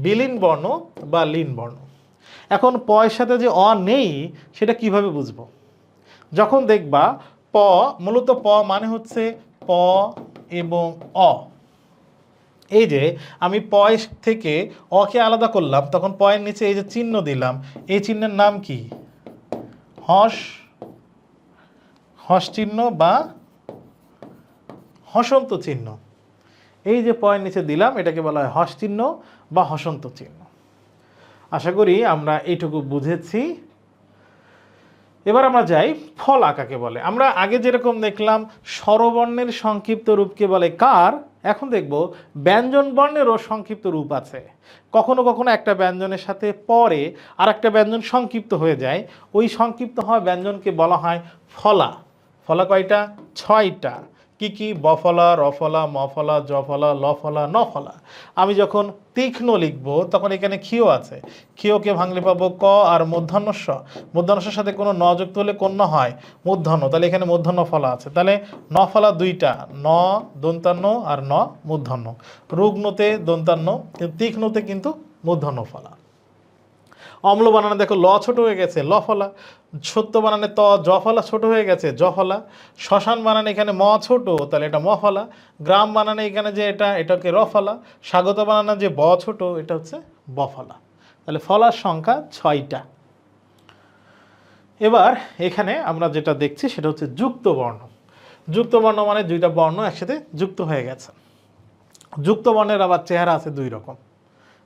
বিলীন বর্ণ বা লীন বর্ণ। এখন পয়ের সাথে যে অ নেই সেটা কিভাবে বুঝবো? যখন দেখবা প, মূলত প মানে হচ্ছে প এবং অ। এই যে আমি পয় থেকে অকে আলাদা করলাম, তখন পয়ের নিচে এই যে চিহ্ন দিলাম, এই চিহ্নের নাম কি? হস, হস চিহ্ন বা হসন্ত চিহ্ন। এই যে পয়ের নিচে দিলাম এটাকে বলা হয় হস চিহ্ন বা হসন্ত চিহ্ন। আশা করি আমরা এইটুকু বুঝেছি। এবার আমরা যাই ফলা কাকে বলে। আমরা আগে যেরকম দেখলাম স্বরবর্ণের সংক্ষিপ্ত রূপকে বলে কার, এখন দেখব ব্যঞ্জন বর্ণেরও সংক্ষিপ্ত রূপ আছে। কখনো কখনো একটা ব্যঞ্জনের সাথে পরে আর একটা ব্যঞ্জন সংক্ষিপ্ত হয়ে যায়, ওই সংক্ষিপ্ত হওয়া ব্যঞ্জনকে বলা হয় ফলা। ফলা কয়টা? 6টা। কি কি? বফলা, রফলা, মফলা, জফলা, লফলা, নফলা। আমি যখন তীক্ষ্ণ লিখব তখন এখানে ক্ষীয় আছে, ক্ষীয়কে ভাঙলে পাবো ক আর মূর্ধন্য স। মূর্ধন্যর সাথে কোনো ন যুক্ত হলে কোন ন হয়? মূর্ধন্য। তাহলে এখানে মূর্ধন্য ফলা আছে, তাহলে নফলা 2টা, ন দন্তান্ন আর ন মূর্ধন্য। রুগ্নতে দন্তান্ন, কিন্তু তীক্ষ্ণতে কিন্তু মূর্ধন্য ফলা। অম্ল বানানে দেখো ল ছোট হয়ে গেছে, ল ফলা। সত্য বানানে ত জ ফলা ছোট হয়ে গেছে, জ ফলা। শ্মশান বানানে এখানে ম ছোট, তাহলে এটা ম ফলা। গ্রাম বানানে এখানে যে এটাকে র ফলা। স্বাগত বানানে যে ব ছোট, এটা হচ্ছে ব ফলা। তাহলে ফলার সংখ্যা 6টা। এবার এখানে আমরা যেটা দেখছি সেটা হচ্ছে যুক্ত বর্ণ। যুক্ত বর্ণ মানে 2টা বর্ণ একসাথে যুক্ত হয়ে গেছে। যুক্ত বর্ণের আবার চেহারা আছে 2 রকম।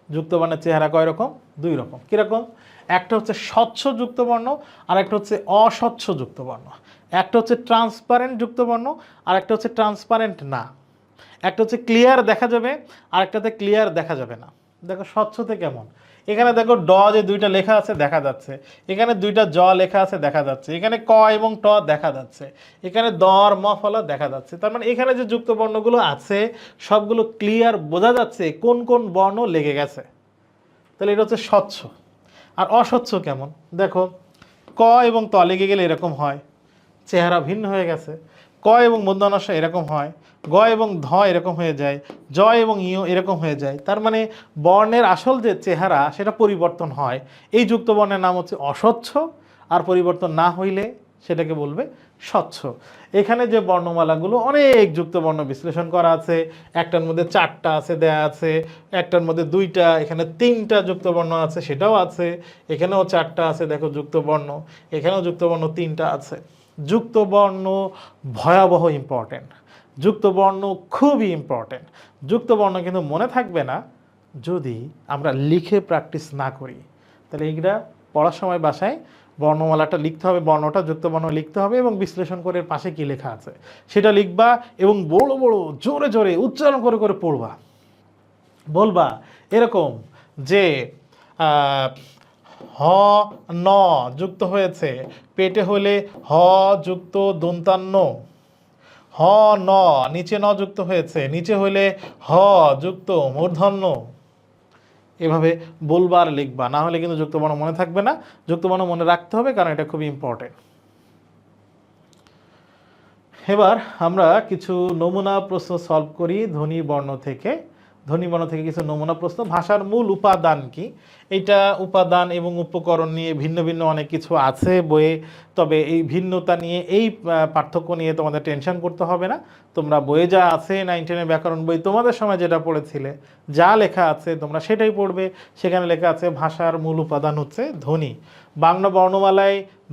যুক্ত বর্ণের চেহারা কয় রকম? 2 রকম। কীরকম? একটা হচ্ছে স্বচ্ছ যুক্তবর্ণ আর একটা হচ্ছে অস্বচ্ছ যুক্তবর্ণ। একটা হচ্ছে ট্রান্সপারেন্ট যুক্তবর্ণ আর একটা হচ্ছে ট্রান্সপারেন্ট না। একটা হচ্ছে ক্লিয়ার দেখা যাবে আর একটাতে ক্লিয়ার দেখা যাবে না। দেখো স্বচ্ছতে কেমন, এখানে দেখো ড যে 2টা লেখা আছে দেখা যাচ্ছে, এখানে 2টা জ লেখা আছে দেখা যাচ্ছে, এখানে ক এবং ট দেখা যাচ্ছে, এখানে দ আর ম ফলা দেখা যাচ্ছে। তার মানে এখানে যে যুক্ত বর্ণগুলো আছে সবগুলো ক্লিয়ার বোঝা যাচ্ছে কোন কোন বর্ণ লেগে গেছে। তাহলে এটা হচ্ছে স্বচ্ছ। আর অস্বচ্ছ কেমন? দেখো ক এবং ত লেগে গেলে এরকম হয়, চেহারা ভিন্ন হয়ে গেছে। ক এবং মূর্ধন্য ষ এরকম হয়, গ এবং ধ এরকম হয়ে যায়, জ এবং ইয় এরকম হয়ে যায়। তার মানে বর্ণের আসল যে চেহারা সেটা পরিবর্তন হয়। এই যুক্ত বর্ণের নাম হচ্ছে অস্বচ্ছ, আর পরিবর্তন না হইলে সেটাকে বলবে স্বচ্ছ। এখানে যে বর্ণমালাগুলো অনেক যুক্ত বর্ণ বিশ্লেষণ করা আছে, একটার মধ্যে 4টা আছে দেয়া আছে, একটার মধ্যে 2টা, এখানে 3টা যুক্ত বর্ণ আছে সেটাও আছে, এখানেও 4টা আছে দেখো যুক্ত বর্ণ, এখানেও যুক্ত বর্ণ 3টা আছে। যুক্ত বর্ণ ভয়াবহ ইম্পর্টেন্ট, যুক্ত বর্ণ খুবই ইম্পর্টেন্ট। যুক্ত বর্ণ কিন্তু মনে থাকবে না যদি আমরা লিখে প্র্যাকটিস না করি। তাহলে এইটা পড়ার সময় বাসায় বর্ণমালাটা লিখতে হবে, বর্ণটা যুক্ত বর্ণ লিখতে হবে এবং বিশ্লেষণ করে পাশে কি লেখা আছে সেটা লিখবা এবং বড় বড় জোরে জোরে উচ্চারণ করে করে পড়বা। বলবা এরকম যে হ ন যুক্ত হয়েছে, পেটে হলে হ যুক্ত দন্তান্ন, হ ন, নিচে ন যুক্ত হয়েছে, নিচে হইলে হ যুক্ত মূর্ধন্য, এভাবে বলবা আর লিখবা, না হলে কিন্তু যুক্তবর্ণ মনে থাকবে না। যুক্তবর্ণ মনে রাখতে হবে, কারণ এটা খুবই ইম্পর্টেন্ট। এবার আমরা কিছু নমুনা প্রশ্ন সলভ করি ধ্বনি বর্ণ থেকে। ধ্বনি বর্ণ থেকে কিছু নমুনা প্রশ্ন। ভাষার মূল উপাদান কি? এটা উপাদান এবং উপকরণ নিয়ে ভিন্ন ভিন্ন অনেক কিছু আছে বইয়ে, তবে এই ভিন্নতা নিয়ে, এই পার্থক্য নিয়ে তোমাদের টেনশন করতে হবে না। তোমরা বইয়ে যা আছে 9 10 ব্যাকরণ বই তোমাদের সময় যেটা পড়েছিলে, যা লেখা আছে তোমরা সেটাই পড়বে। সেখানে লেখা আছে ভাষার মূল উপাদান হচ্ছে ধ্বনি।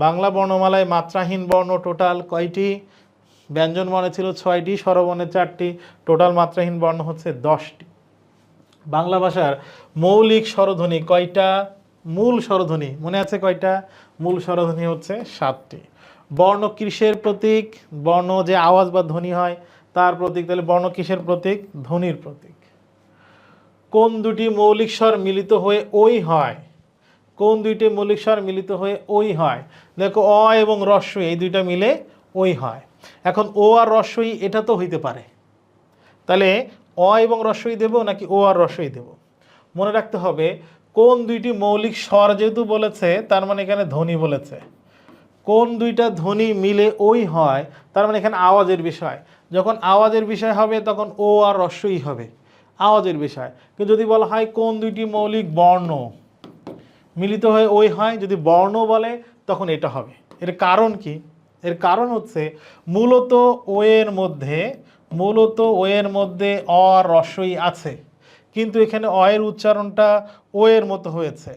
বাংলা বর্ণমালায় মাত্রাহীন বর্ণ টোটাল কয়টি? ব্যঞ্জন বর্ণে ছিল 6টি, স্বরবর্ণে 4টি, টোটাল মাত্রাহীন বর্ণ হচ্ছে 10টি। বাংলা ভাষার মৌলিক স্বরধ্বনি কয়টা? মূল স্বরধ্বনি মনে আছে কয়টা? মূল স্বরধ্বনি হচ্ছে 7টি। বর্ণ কিসের প্রতীক? বর্ণ যে আওয়াজ বা ধ্বনি হয় তার প্রতীক। তাহলে বর্ণ কিসের প্রতীক? ধ্বনির প্রতীক। কোন দুটি মৌলিক স্বর মিলিত হয়ে ওই হয়? কোন দুইটি মৌলিক স্বর মিলিত হয়ে ওই হয়? দেখো অ এবং রস্বই, এই দুইটা মিলে ওই হয়। এখন ও আর রস্বই এটা তো হইতে পারে, তাহলে অ এবং রস্বই দেব নাকি ও আর রস্বই দেব? মনে রাখতে হবে কোন দুইটি মৌলিক স্বর যেহেতু বলেছে, তার মানে এখানে ধ্বনি বলেছে। কোন দুইটা ধ্বনি মিলে ওই হয়, তার মানে এখানে আওয়াজের বিষয়। যখন আওয়াজের বিষয় হবে তখন ও আর রস্বই হবে, আওয়াজের বিষয়। কিন্তু যদি বলা হয় কোন দুইটি মৌলিক বর্ণ মিলিত হয়ে ওই হয়, যদি বর্ণ বলে তখন এটা হবে। এর কারণ কি? এর কারণ হচ্ছে মূলত ও এর মধ্যে অ আর রস্বই আছে, কিন্তু এখানে অ এর উচ্চারণটা ও এর মতো হয়েছে।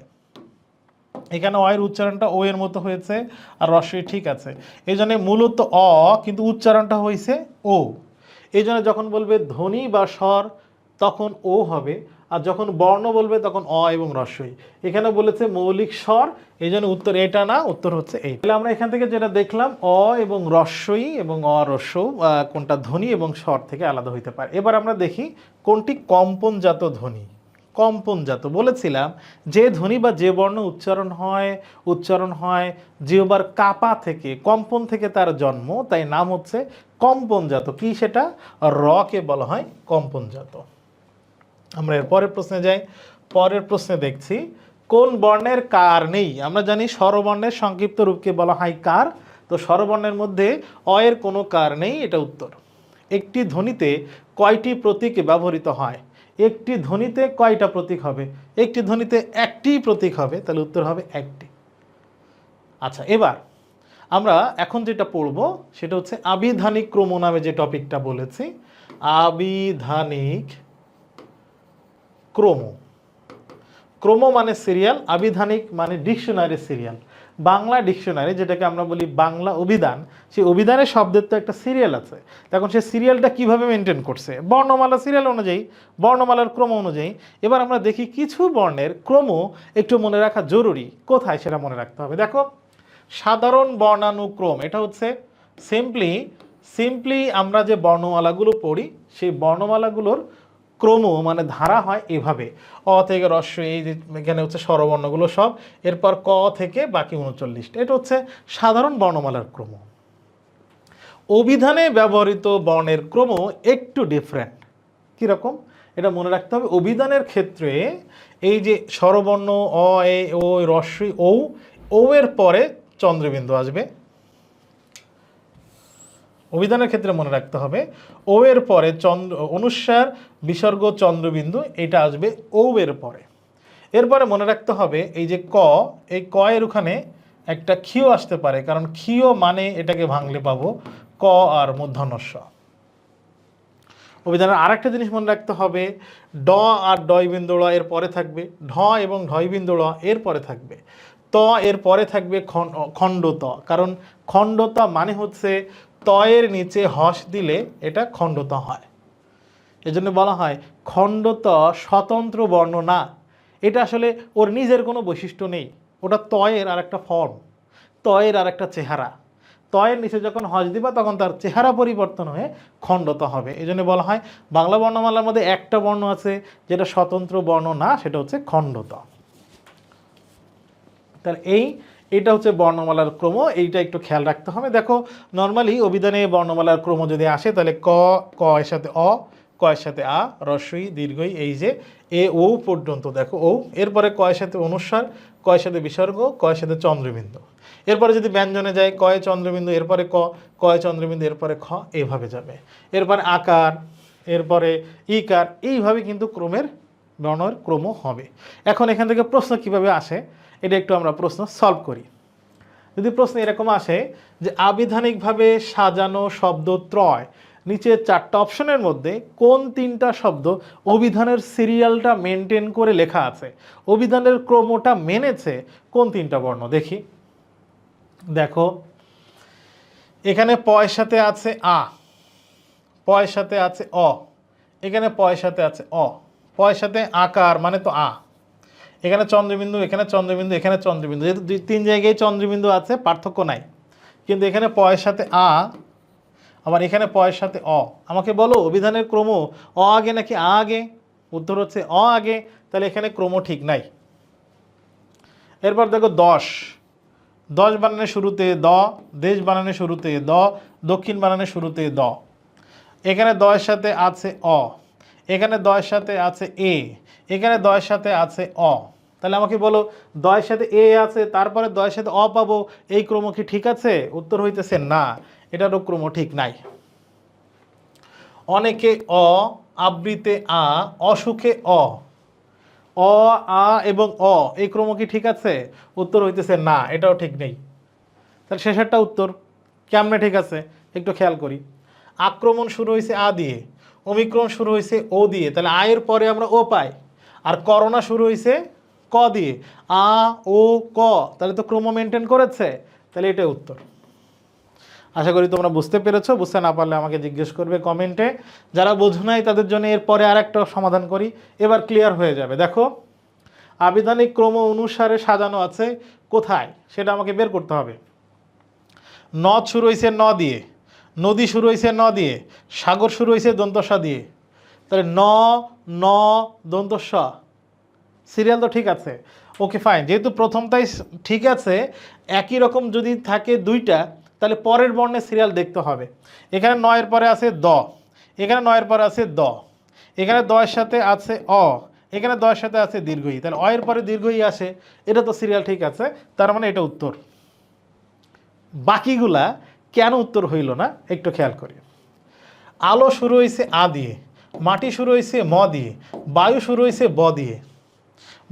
এখানে অ এর উচ্চারণটা ও এর মতো হয়েছে, আর রস্বই ঠিক আছে। এই জন্য মূলত অ, কিন্তু উচ্চারণটা হয়েছে ও। এই জন্য যখন বলবে ধ্বনি বা স্বর তখন ও হবে, আর যখন বর্ণ বলবে তখন অ এবং রস্বই। এখানে বলেছে মৌলিক স্বর, এই জন্য উত্তর এটা না, উত্তর হচ্ছে এই। তাহলে আমরা এখান থেকে যেটা দেখলাম, অ এবং রস্বই এবং অ রস্য কোনটা ধ্বনি এবং স্বর থেকে আলাদা হইতে পারে। এবার আমরা দেখি কোনটি কম্পনজাত ধ্বনি। কম্পনজাত বলেছিলাম যে ধ্বনি বা যে বর্ণ উচ্চারণ হয় জিহ্বার কাপা থেকে, কম্পন থেকে তার জন্ম, তাই নাম হচ্ছে কম্পনজাত। কি সেটা? র কে বলা হয় কম্পনজাত। আমরা এর পরের প্রশ্নে যাই। পরের প্রশ্নে দেখছি কোন বর্ণের কার নেই? আমরা জানি স্বরবর্ণের সংক্ষিপ্ত রূপকে বলা হয় কার, তো স্বরবর্ণের মধ্যে অ এর কোনো কার নেই, এটা উত্তর। একটি ধ্বনিতে কয়টি প্রতীক ব্যবহৃত হয়? একটি ধ্বনিতে কয়টা প্রতীক হবে? একটি ধ্বনিতে একটি প্রতীক হবে, তাহলে উত্তর হবে একটি। আচ্ছা, এবার আমরা এখন যেটা পড়ব সেটা হচ্ছে আবিধানিক ক্রম নামে যে টপিকটা বলেছি। আবিধানিক ক্রম। ক্রম মানে সিরিয়াল, আবিধানিক মানে ডিকশনারি সিরিয়াল। বাংলা ডিকশনারি যেটাকে আমরা বলি বাংলা অভিধান, সেই অভিধানের শব্দের তো একটা সিরিয়াল আছে। তখন সেই সিরিয়ালটা কিভাবে মেনটেন করছে? বর্ণমালা সিরিয়াল অনুযায়ী, বর্ণমালার ক্রম অনুযায়ী। এবার আমরা দেখি কিছু বর্ণের ক্রম একটু মনে রাখা জরুরি। কোথায় সেটা মনে রাখতে হবে? দেখো, সাধারণ বর্ণানুক্রম, এটা হচ্ছে সিম্পলি আমরা যে বর্ণমালাগুলো পড়ি সেই বর্ণমালাগুলোর ক্রম মানে ধারা হয় এভাবে। অ থেকে রস্য, এই যে এখানে হচ্ছে স্বরবর্ণগুলো সব, এরপর ক থেকে বাকি 39টা, এটা হচ্ছে সাধারণ বর্ণমালার ক্রম। অভিধানে ব্যবহৃত বর্ণের ক্রম একটু ডিফারেন্ট। কীরকম? এটা মনে রাখতে হবে। অভিধানের ক্ষেত্রে এই যে স্বরবর্ণ অ, এ, ও, রস্যই, ও এর পরে চন্দ্রবিন্দু আসবে। অভিধানের ক্ষেত্রে মনে রাখতে হবে ও এর পরে অনুস্বার বিসর্গ চন্দ্রবিন্দু, এটা আসবে ও এর পরে। এরপরে মনে রাখতে হবে এই যে ক, এই ক এর ওখানে একটা ক্ষীয় আসতে পারে, কারণ ক্ষীয় মানে এটাকে ভাঙলে পাবো ক আর মূর্ধন্য ষ। অভিধানের আরেকটা জিনিস মনে রাখতে হবে, ড আর ডয় বিন্দু ড় এর পরে থাকবে, ঢ এবং ঢয় বিন্দু ড় এর পরে থাকবে, ত এর পরে থাকবে খণ্ডত, কারণ খণ্ডত মানে হচ্ছে ত এর নিচে হস দিলে এটা খণ্ডত হয়। এজন্য বলা হয় খণ্ডত স্বতন্ত্র বর্ণ না, এটা আসলে ওর নিজের কোনো বৈশিষ্ট্য নেই, ওটা তয়ের আর একটা ফর্ম, তয়ের আর একটা চেহারা। তয়ের নিচে যখন হজ দিবা তখন তার চেহারা পরিবর্তন হয়ে খণ্ডত হবে। এই জন্য বলা হয় বাংলা বর্ণমালার মধ্যে একটা বর্ণ আছে যেটা স্বতন্ত্র বর্ণ না, সেটা হচ্ছে খণ্ডত। তাহলে এটা হচ্ছে বর্ণমালার ক্রম, এইটা একটু খেয়াল রাখতে হবে। দেখো নর্মালি অভিধানে বর্ণমালার ক্রম যদি আসে তাহলে ক, ক এর সাথে অ, ক এর সাথে আ, রস্বই দীর্ঘই, এই যে এ ও পর্যন্ত দেখো ও, এরপরে ক এর সাথে অনুস্বার, ক এর সাথে বিসর্গ, ক এর সাথে চন্দ্রবিন্দু। এরপরে যদি ব্যঞ্জনে যায় কয়ে চন্দ্রবিন্দু, এরপরে ক, কয়ে চন্দ্রবিন্দু, এরপরে খ, এইভাবে যাবে। এরপরে আকার, এরপরে ইকার, এইভাবে কিন্তু ক্রমের বর্ণের ক্রম হবে। এখন এখান থেকে প্রশ্ন কিভাবে আসে এটা একটু আমরা প্রশ্ন সলভ করি। যদি প্রশ্ন এরকম আসে যে আবিধানিকভাবে সাজানো শব্দ ত্রয় নিচের 4টা অপশনের মধ্যে কোন 3টা শব্দ অভিধানের সিরিয়ালটা মেনটেন করে লেখা আছে, অভিধানের ক্রমটা মেনেছে কোন 3টা বর্ণ দেখি। দেখো এখানে পয়ের সাথে আছে আ, পয়ের সাথে আছে অ, এখানে পয়ের সাথে আছে অ, পয়ের সাথে আকার মানে তো আ, এখানে চন্দ্রবিন্দু, এখানে চন্দ্রবিন্দু, এখানে চন্দ্রবিন্দু, যেহেতু 3 জায়গায় চন্দ্রবিন্দু আছে পার্থক্য নাই। কিন্তু এখানে পয়ের সাথে আ, আবার এখানে পয়ের সাথে অ। আমাকে বলো অভিধানের ক্রম অ আগে নাকি আ আগে? উত্তর হচ্ছে অ আগে, তাহলে এখানে ক্রম ঠিক নাই। এরপর দেখো 10, 10 বানানের শুরুতে দ, দেশ বানানের শুরুতে দ, দক্ষিণ বানানের শুরুতে দ। এখানে 10 এর সাথে আছে অ, এখানে 10 এর সাথে আছে এ, এখানে 10 এর সাথে আছে অ। তাহলে আমাকে বলো 10 এর সাথে এ আছে, তারপরে 10 এর সাথে অ পাবো, এই ক্রম কি ঠিক আছে? উত্তর হইতেছে না, এটারও ক্রম ঠিক নাই। অনেকে অ, আবৃতে আ, অসুখে অ, অ আ এবং অ, এই ক্রম কি ঠিক আছে? উত্তর হইতেছে না, এটাও ঠিক নেই। তাহলে শেষেরটা উত্তর কেমনে ঠিক আছে একটু খেয়াল করি। আক্রমণ শুরু হয়েছে আ দিয়ে, অমিক্রমণ শুরু হয়েছে ও দিয়ে, তাহলে আয়ের পরে আমরা ও পাই। আর করোনা শুরু হয়েছে ক দিয়ে, আ ও ক, তাহলে তো ক্রম মেনটেন করেছে, তাহলে এটাই উত্তর। আশা করি তোমরা বুঝতে পেরেছো, বুঝতে না পারলে আমাকে জিজ্ঞেস করবে কমেন্টে। যারা বোঝো নাই তাদের জন্য এরপরে আর একটা সমাধান করি, এবার ক্লিয়ার হয়ে যাবে। দেখো আবিধানিক ক্রম অনুসারে সাজানো আছে কোথায় সেটা আমাকে বের করতে হবে। নদ শুরু হয়েছে ন দিয়ে, নদী শুরু হয়েছে ন দিয়ে, সাগর শুরু হয়েছে দন্তস্ব দিয়ে, তাহলে ন ন দন্তস্ব, সিরিয়াল তো ঠিক আছে। ওকে ফাইন, যেহেতু প্রথমটাই ঠিক আছে, একই রকম যদি থাকে দুইটা তাহলে পরের বর্ণের সিরিয়াল দেখতে হবে। এখানে নয়ের পরে আছে দ, এখানে নয়ের পরে আছে দ, এখানে দয়ের সাথে আছে অ, এখানে দয়ের সাথে আছে দীর্ঘই, তাহলে অ এর পরে দীর্ঘই আসে, এটা তো সিরিয়াল ঠিক আছে, তার মানে এটা উত্তর। বাকিগুলা কেন উত্তর হইল না একটু খেয়াল করি। আলো শুরু হয়েছে আ দিয়ে, মাটি শুরু হয়েছে ম দিয়ে, বায়ু শুরু হয়েছে ব দিয়ে।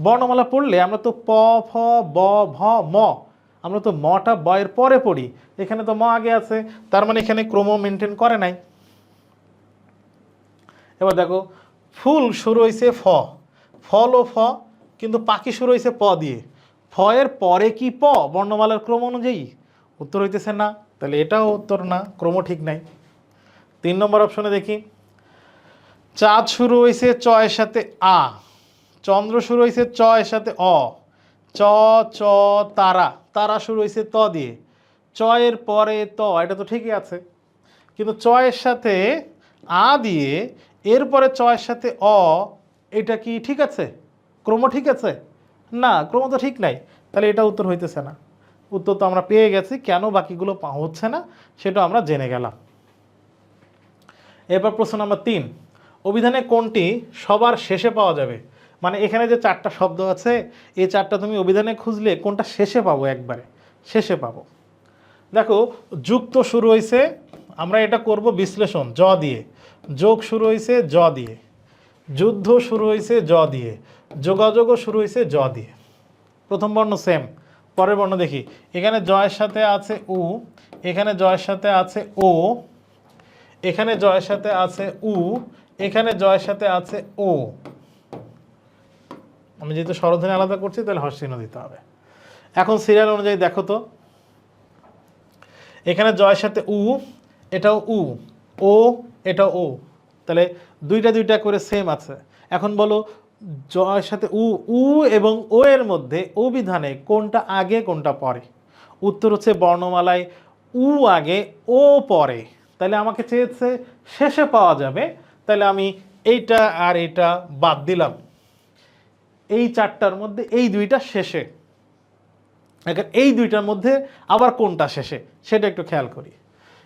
বর্ণমালা পড়লে আমরা তো প ফ ব ভ ম, আমরা তো মটা বয়ের পরে পড়ি, এখানে তো ম আগে আছে, তার মানে এখানে ক্রম মেনটেন করে নাই। এবার দেখো ফুল শুরু হয়েছে ফ, ফল ও ফ, কিন্তু পাখি শুরু হয়েছে প দিয়ে, ফ এর পরে কি প বর্ণমালার ক্রম অনুযায়ী? উত্তর হইতেছে না, তাহলে এটাও উত্তর না, ক্রম ঠিক নাই। 3 নম্বর অপশনে দেখি, চাঁদ শুরু হয়েছে চ এর সাথে আ, চন্দ্র শুরু হয়েছে চ এর সাথে অ, চ চ তারা, তারা শুরু হয়েছে ত দিয়ে, চ এর পরে ত, এটা তো ঠিকই আছে। কিন্তু চ এর সাথে আ দিয়ে এরপরে চ এর সাথে অ, এটা কি ঠিক আছে? ক্রম ঠিক আছে? না, ক্রম তো ঠিক নাই, তাহলে এটা উত্তর হইতেছে না। উত্তর তো আমরা পেয়ে গেছি, কেন বাকিগুলো হচ্ছে না সেটা আমরা জেনে গেলাম। এরপর প্রশ্ন নাম্বার 3, অভিধানে কোনটি সবার শেষে পাওয়া যাবে? মানে এখানে যে 4টা শব্দ আছে এই 4টা তুমি অভিধানে খুঁজলে কোনটা শেষে পাবো, একবারে শেষে পাবো। দেখো যুক্ত শুরু হয়েছে, আমরা এটা করব বিশ্লেষণ জ দিয়ে, যোগ শুরু হয়েছে জ দিয়ে, যুদ্ধ শুরু হয়েছে জ দিয়ে, যোগাযোগও শুরু হয়েছে জ দিয়ে। প্রথম বর্ণ সেম, পরের বর্ণ দেখি। এখানে জয়ের সাথে আছে উ, এখানে জয়ের সাথে আছে ও, এখানে জয়ের সাথে আছে উ, এখানে জয়ের সাথে আছে ও। আমি যেহেতু স্বরধ্বনি আলাদা করছি তাহলে হর্ষচিহ্ন দিতে হবে। এখন সিরিয়াল অনুযায়ী দেখো তো, এখানে জয়ের সাথে উ, এটাও উ, ও এটাও ও, তাহলে দুইটা দুইটা করে সেম আছে। এখন বলো জয়ের সাথে উ, উ এবং ও এর মধ্যে অভিধানে কোনটা আগে কোনটা পরে? উত্তর হচ্ছে বর্ণমালায় উ আগে ও পরে, তাহলে আমাকে চেয়েছে শেষে পাওয়া যাবে, তাহলে আমি এইটা আর এটা বাদ দিলাম, এই 4টার মধ্যে এই দুইটা শেষে। এখন এই দুইটার মধ্যে আবার কোনটা শেষে সেটা একটু খেয়াল করি।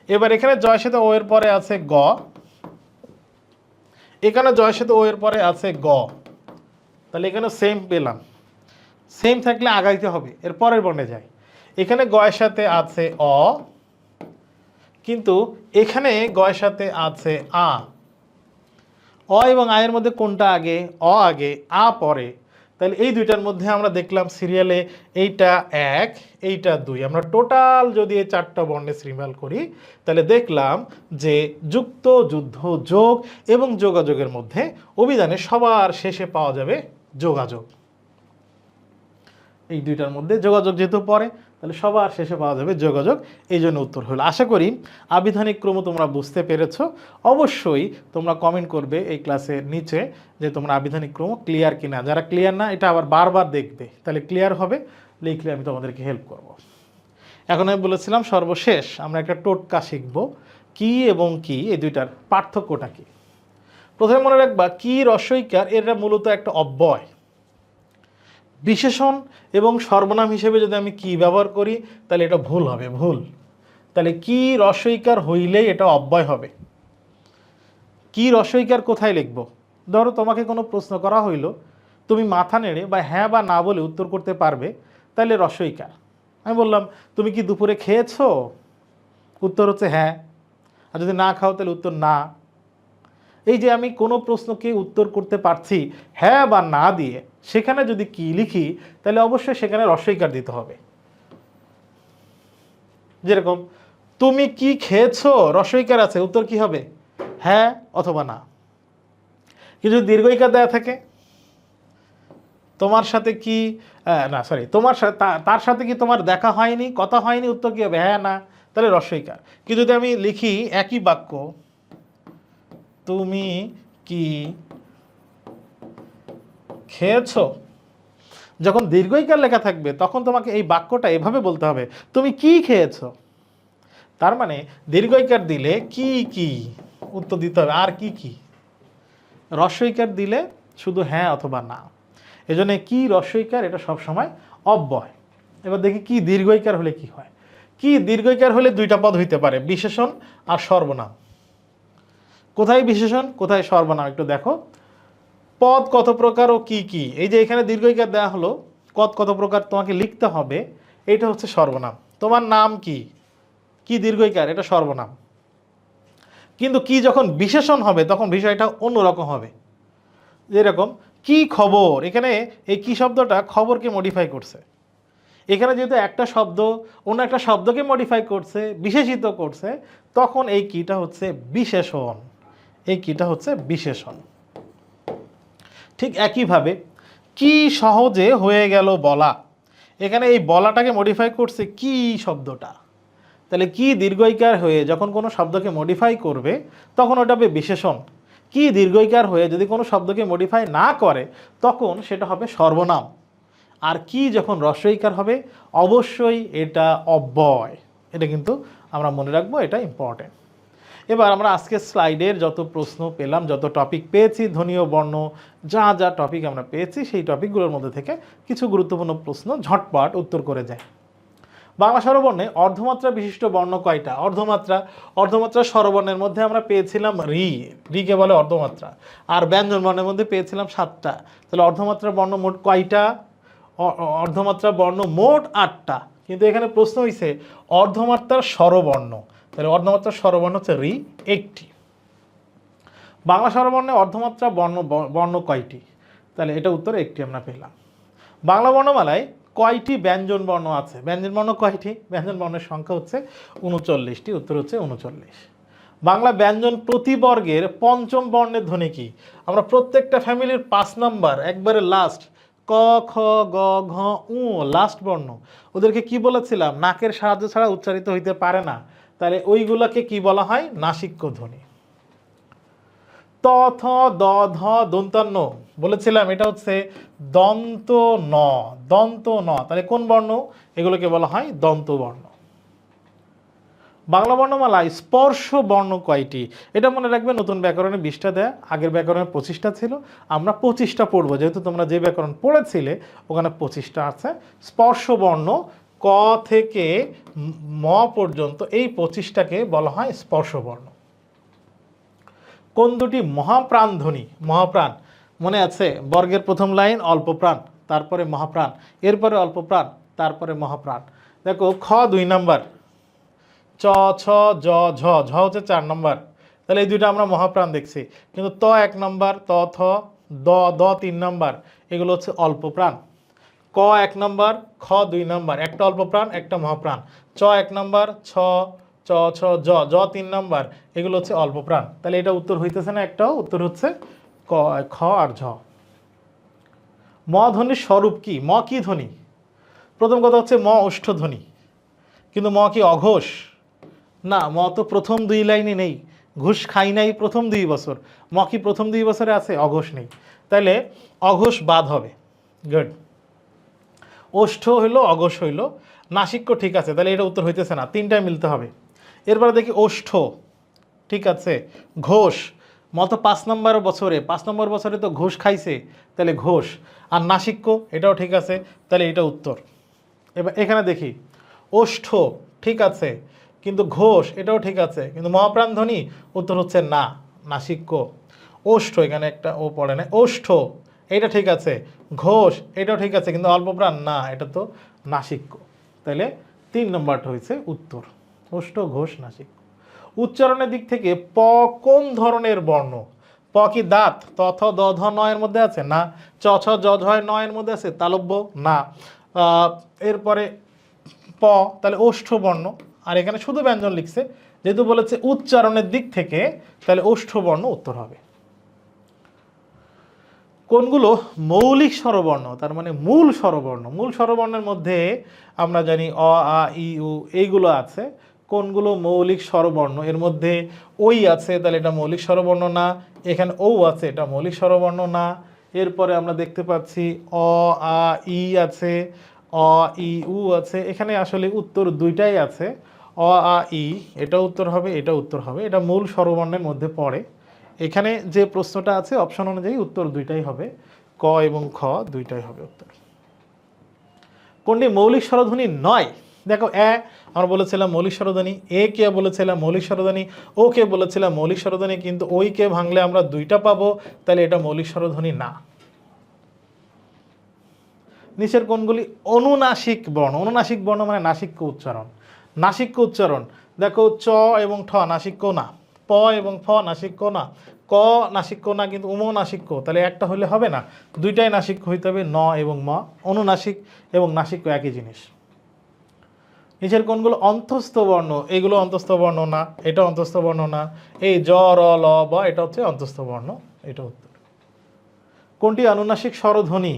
এবার এখানে জয়ের সাথে ও এর পরে আছে গ, এখানে জয়ের সাথে ও এর পরে আছে গ, তাহলে এখানে সেম পেলাম। সেম থাকলে আগাইতে হবে, এর পরের বর্ণে যাই। এখানে গয়ের সাথে আছে অ, কিন্তু এখানে গয়ের সাথে আছে আ। অ এবং আয়ের মধ্যে কোনটা আগে? অ আগে, আ পরে। তাহলে এই দুইটার মধ্যে আমরা দেখলাম সিরিয়ালে এইটা 1, এইটা 2। আমরা টোটাল যদি এই 4টা বর্ণে সিরিয়াল করি তাহলে দেখলাম যে যুক্ত, যুদ্ধ, যোগ এবং যোগাযোগের মধ্যে অভিধানে সবার শেষে পাওয়া যাবে যোগাযোগ। এই দুইটার মধ্যে যোগাযোগ যেহেতু পড়ে তাহলে সবার শেষে পাওয়া যাবে যোগাযোগ, এই জন্য উত্তর হলো। আশা করি আবিধানিক ক্রম তোমরা বুঝতে পেরেছ। অবশ্যই তোমরা কমেন্ট করবে এই ক্লাসের নিচে যে তোমরা আবিধানিক ক্রম ক্লিয়ার কিনা। যারা ক্লিয়ার না এটা আবার বারবার দেখবে, তাহলে ক্লিয়ার হবে, লিখলে আমি তোমাদেরকে হেল্প করব। এখন আমি বলেছিলাম সর্বশেষ আমরা একটা টোটকা শিখব, কি এবং কি এই দুইটার পার্থক্যটা কি। প্রথমে মনে রাখবা কি রস্বইকার এরা মূলত একটা অব্যয়। বিশেষণ এবং সর্বনাম হিসেবে যদি আমি কি ব্যবহার করি তাহলে এটা ভুল হবে, ভুল। তাহলে কি রস্বইকার হইলেই এটা অব্যয় হবে। কি রস্বইকার কোথায় লিখব? ধরো তোমাকে কোনো প্রশ্ন করা হইল, তুমি মাথা নেড়ে বা হ্যাঁ বা না বলে উত্তর করতে পারবে, তাহলে রস্বইকার। আমি বললাম তুমি কি দুপুরে খেয়েছো? উত্তর হচ্ছে হ্যাঁ। আর যদি না খাও তাহলে উত্তর না। এই যে আমি কোনো প্রশ্নকে উত্তর করতে পারছি হ্যাঁ বা না দিয়ে, সেখানে যদি কি লিখি তাহলে অবশ্যই সেখানে রস্বইকার দিতে হবে। যেরকম তুমি কি খেয়েছো, রস্বইকার আছে, উত্তর কি হবে? হ্যাঁ অথবা না। কিছু দীর্ঘইকার দেয়া থাকে, তোমার সাথে কি না সরি তোমার সাথে তার সাথে কি তোমার দেখা হয়নি, কথা হয়নি, উত্তর কি হবে? হ্যাঁ না, তাহলে রস্বইকার। কিন্তু যদি আমি লিখি একই বাক্য, তুমি কি খেয়েছো, যখন দীর্ঘইকার লেখা থাকবে তখন তোমাকে এই বাক্যটা এভাবে বলতে হবে, তুমি কি খেয়েছো। তার মানে দীর্ঘইকার দিলে কি কি উত্তর দিতে হবে, আর কি কি। রস্বইকার দিলে শুধু হ্যাঁ অথবা না। এজন্য কি রস্বইকার এটা সবসময় অব্যয়। এবার দেখি কি দীর্ঘইকার হলে কি হয়। কি দীর্ঘইকার হলে দুইটা পদ হইতে পারে, বিশেষণ আর সর্বনাম। কোথায় বিশেষণ কোথায় সর্বনাম একটু দেখো। পদ কত প্রকার ও কি কি, এই যে এখানে দীর্ঘইকার দেওয়া হলো, পদ কত প্রকার তোমাকে লিখতে হবে, এটা হচ্ছে সর্বনাম। তোমার নাম কি, কি দীর্ঘইকার, এটা সর্বনাম। কিন্তু কি যখন বিশেষণ হবে তখন বিষয়টা অন্যরকম হবে। যেরকম কি খবর, এখানে এই কি শব্দটা খবরকে মডিফাই করছে। এখানে যেহেতু একটা শব্দ অন্য একটা শব্দকে মডিফাই করছে, বিশেষিত করছে, তখন এই কিটা হচ্ছে বিশেষণ। এই কিটা হচ্ছে বিশেষণ। ঠিক একইভাবে কি সহজে হয়ে গেল বলা, এখানে এই বলাটাকে মডিফাই করছে কি শব্দটা। তাহলে কি দীর্ঘইকার হয়ে যখন কোনো শব্দকে মডিফাই করবে তখন ওটা হবে বিশেষণ। কি দীর্ঘইকার হয়ে যদি কোনো শব্দকে মডিফাই না করে তখন সেটা হবে সর্বনাম। আর কি যখন রস্বইকার হবে অবশ্যই এটা অব্যয়। এটা কিন্তু আমরা মনে রাখবো, এটা ইম্পর্টেন্ট। এবার আমরা আজকে স্লাইডের যত প্রশ্ন পেলাম, যত টপিক পেয়েছি, ধ্বনীয় বর্ণ যা যা টপিক আমরা পেয়েছি, সেই টপিকগুলোর মধ্যে থেকে কিছু গুরুত্বপূর্ণ প্রশ্ন ঝটপট উত্তর করে যাই। বাংলা স্বরবর্ণে অর্ধমাত্রা বিশিষ্ট বর্ণ কয়টা? অর্ধমাত্রা স্বরবর্ণের মধ্যে আমরা পেয়েছিলাম রি, রিকে বলে অর্ধমাত্রা। আর ব্যঞ্জন বর্ণের মধ্যে পেয়েছিলাম 7টা। তাহলে অর্ধমাত্রা বর্ণ মোট কয়টা? অর্ধমাত্রা বর্ণ মোট 8টা। কিন্তু এখানে প্রশ্ন হয়েছে অর্ধমাত্রার স্বরবর্ণ, তাহলে অর্ধমাত্রার স্বরবর্ণ হচ্ছে রি 1টি। বাংলা স্বরবর্ণে অর্ধমাত্রা বর্ণ কয়টি? তাহলে এটা উত্তর 1টি আমরা পেলাম। বাংলা বর্ণমালায় কয়টি ব্যঞ্জন বর্ণ আছে? ব্যঞ্জন বর্ণ কয়টি? ব্যঞ্জন বর্ণের সংখ্যা হচ্ছে 39টি, উত্তর হচ্ছে 39। বাংলা ব্যঞ্জন প্রতিবর্গের পঞ্চম বর্ণের ধ্বনি কি? আমরা প্রত্যেকটা ফ্যামিলির 5 নাম্বার একবারে লাস্ট ক খ গ ঘ উ লাস্ট বর্ণ, ওদেরকে কি বলেছিলাম? নাকের সাহায্য ছাড়া উচ্চারিত হইতে পারে না। তাহলে ওইগুলোকে কি বলা হয়? নাসিক্য ধ্বনি। ত থ দ ধ দন্তান্ন বলেছিলাম এটা হচ্ছে দন্ত ন, দন্ত ন। তাহলে কোন বর্ণ? এগুলোকে বলা হয় দন্ত বর্ণ। বাংলা বর্ণমালায় স্পর্শ বর্ণ কয়টি? এটা মনে রাখবে, নতুন ব্যাকরণে 20টা দেয়, আগের ব্যাকরণে 25টা ছিল, আমরা 25টা পড়বো, যেহেতু তোমরা যে ব্যাকরণ পড়েছিলে ওখানে 25টা আছে। স্পর্শ বর্ণ ক থেকে ম পর্যন্ত এই 25টাকে বলা হয় স্পর্শবর্ণ। কোন দুটি মহাপ্রাণ ধ্বনি, মহাপ্রাণ মনে আছে, বর্গের প্রথম লাইন অল্প প্রাণ, তারপরে মহাপ্রাণ, এরপরে অল্প প্রাণ, তারপরে মহাপ্রাণ। দেখো খ 2 নাম্বার, চ ছ জ ঝ, ঝ হচ্ছে 4 নম্বর, তাহলে এই দুইটা আমরা মহাপ্রাণ দেখছি। কিন্তু ত 1 নম্বর, ত থ দ দ 3 নম্বর, এগুলো হচ্ছে অল্প প্রাণ। ক 1 নম্বর, খ 2 নম্বর, একটা অল্প প্রাণ একটা মহাপ্রাণ। চ 1 নম্বর, ছ চ ছ জ জ 3 নম্বর, এগুলো হচ্ছে অল্প প্রাণ। তাহলে এটা উত্তর হইতেছে না, একটাও উত্তর হচ্ছে ক খ আর ঝ। ম ধ্বনির স্বরূপ কি? ম কি ধ্বনি? প্রথম কথা হচ্ছে ম ওষ্ঠ ধ্বনি, কিন্তু ম কি অঘোষ? না, ম তো প্রথম 2 লাইনে নেই, ঘুষ খাই নাই প্রথম 2 বছর, ম কি প্রথম 2 বছরে আছে? অঘোষ নেই, তাইলে অঘোষ বাদ হবে। গুড। ওষ্ঠ হইল, অঘোষ হইল, নাসিক্য ঠিক আছে, তাহলে এটা উত্তর হইতেছে না, 3টায় মিলতে হবে। এরপরে দেখি ওষ্ঠ ঠিক আছে, ঘোষ মত 5 নম্বর বছরে, 5 নম্বর বছরে তো ঘোষ খাইছে, তাহলে ঘোষ। আর নাসিক্য এটাও ঠিক আছে, তাহলে এটা উত্তর। এবার এখানে দেখি ওষ্ঠ ঠিক আছে, কিন্তু ঘোষ এটাও ঠিক আছে, কিন্তু মহাপ্রাণ ধ্বনি, উত্তর হচ্ছে না, নাসিক্য। ওষ্ঠ এখানে একটা ও পড়ে না, ওষ্ঠ এটা ঠিক আছে, ঘোষ এটাও ঠিক আছে, কিন্তু অল্প প্রাণ না, এটা তো নাসিক্য। তাহলে 3 নম্বরটা হয়েছে উত্তর, ওষ্ঠ ঘোষ নাসিক্য। উচ্চারণের দিক থেকে প কোন ধরনের বর্ণ? প কি দাঁত ত থ দ ধ ন এর মধ্যে আছে? না। চ ছ জ ঝ ন এর মধ্যে আছে? তালব্য? না। এরপরে প, তাহলে ওষ্ঠ বর্ণ। আর এখানে শুধু ব্যঞ্জন লিখছে, যেহেতু বলেছে উচ্চারণের দিক থেকে, তাহলে ওষ্ঠ বর্ণ উত্তর হবে। কোনগুলো মৌলিক স্বরবর্ণ, তার মানে মূল স্বরবর্ণ? মূল স্বরবর্ণের মধ্যে আমরা জানি অ আ ই উ এইগুলো আছে। কোনগুলো মৌলিক স্বরবর্ণ? এর মধ্যে ওই আছে, তাহলে এটা মৌলিক স্বরবর্ণ না। এখানে ও আছে, এটা মৌলিক স্বরবর্ণ না। এরপরে আমরা দেখতে পাচ্ছি অ আ ই আছে, অ ই উ আছে। এখানে আসলে উত্তর 2টাই আছে, অ আ ই, এটা উত্তর হবে, এটা উত্তর হবে, এটা মূল স্বরবর্ণের মধ্যে পড়ে। এখানে যে প্রশ্নটা আছে অপশন অনুযায়ী উত্তর 2টাই হবে, ক এবং খ 2টাই হবে উত্তর। কোনটি মৌলিক স্বরধ্বনি নয়? দেখো আমরা বলেছিলাম মৌলিক স্বরধ্বনি, এ কে বলেছিলাম মৌলিক স্বরধ্বনি, ও কে বলেছিলাম মৌলিক স্বরধ্বনি, কিন্তু ওই কে ভাঙলে আমরা 2টা পাবো, তাহলে এটা মৌলিক স্বরধ্বনি না। নিচের কোনগুলি অনুনাসিক বর্ণ? অনুনাসিক বর্ণ মানে নাসিক্য উচ্চারণ। নাসিক্য উচ্চারণ দেখো চ এবং ঠ নাসিক্য না, প এবং ফ নাসিক্য না, ক নাসিক্য না, কিন্তু উম নাসিক্য, তাহলে একটা হলে হবে না, 2টাই নাসিক্য হইতে হবে, ন এবং ম। অনুনাসিক এবং নাসিক্য একই জিনিস। নিচের কোনগুলো অন্তস্থ বর্ণ? এগুলো অন্তস্থ বর্ণ না, এটা অন্তস্থ বর্ণ না। এই জ র ল ব এটা হচ্ছে অন্তস্থ বর্ণ, এটা উত্তর। কোনটি অনুনাসিক স্বরধ্বনি?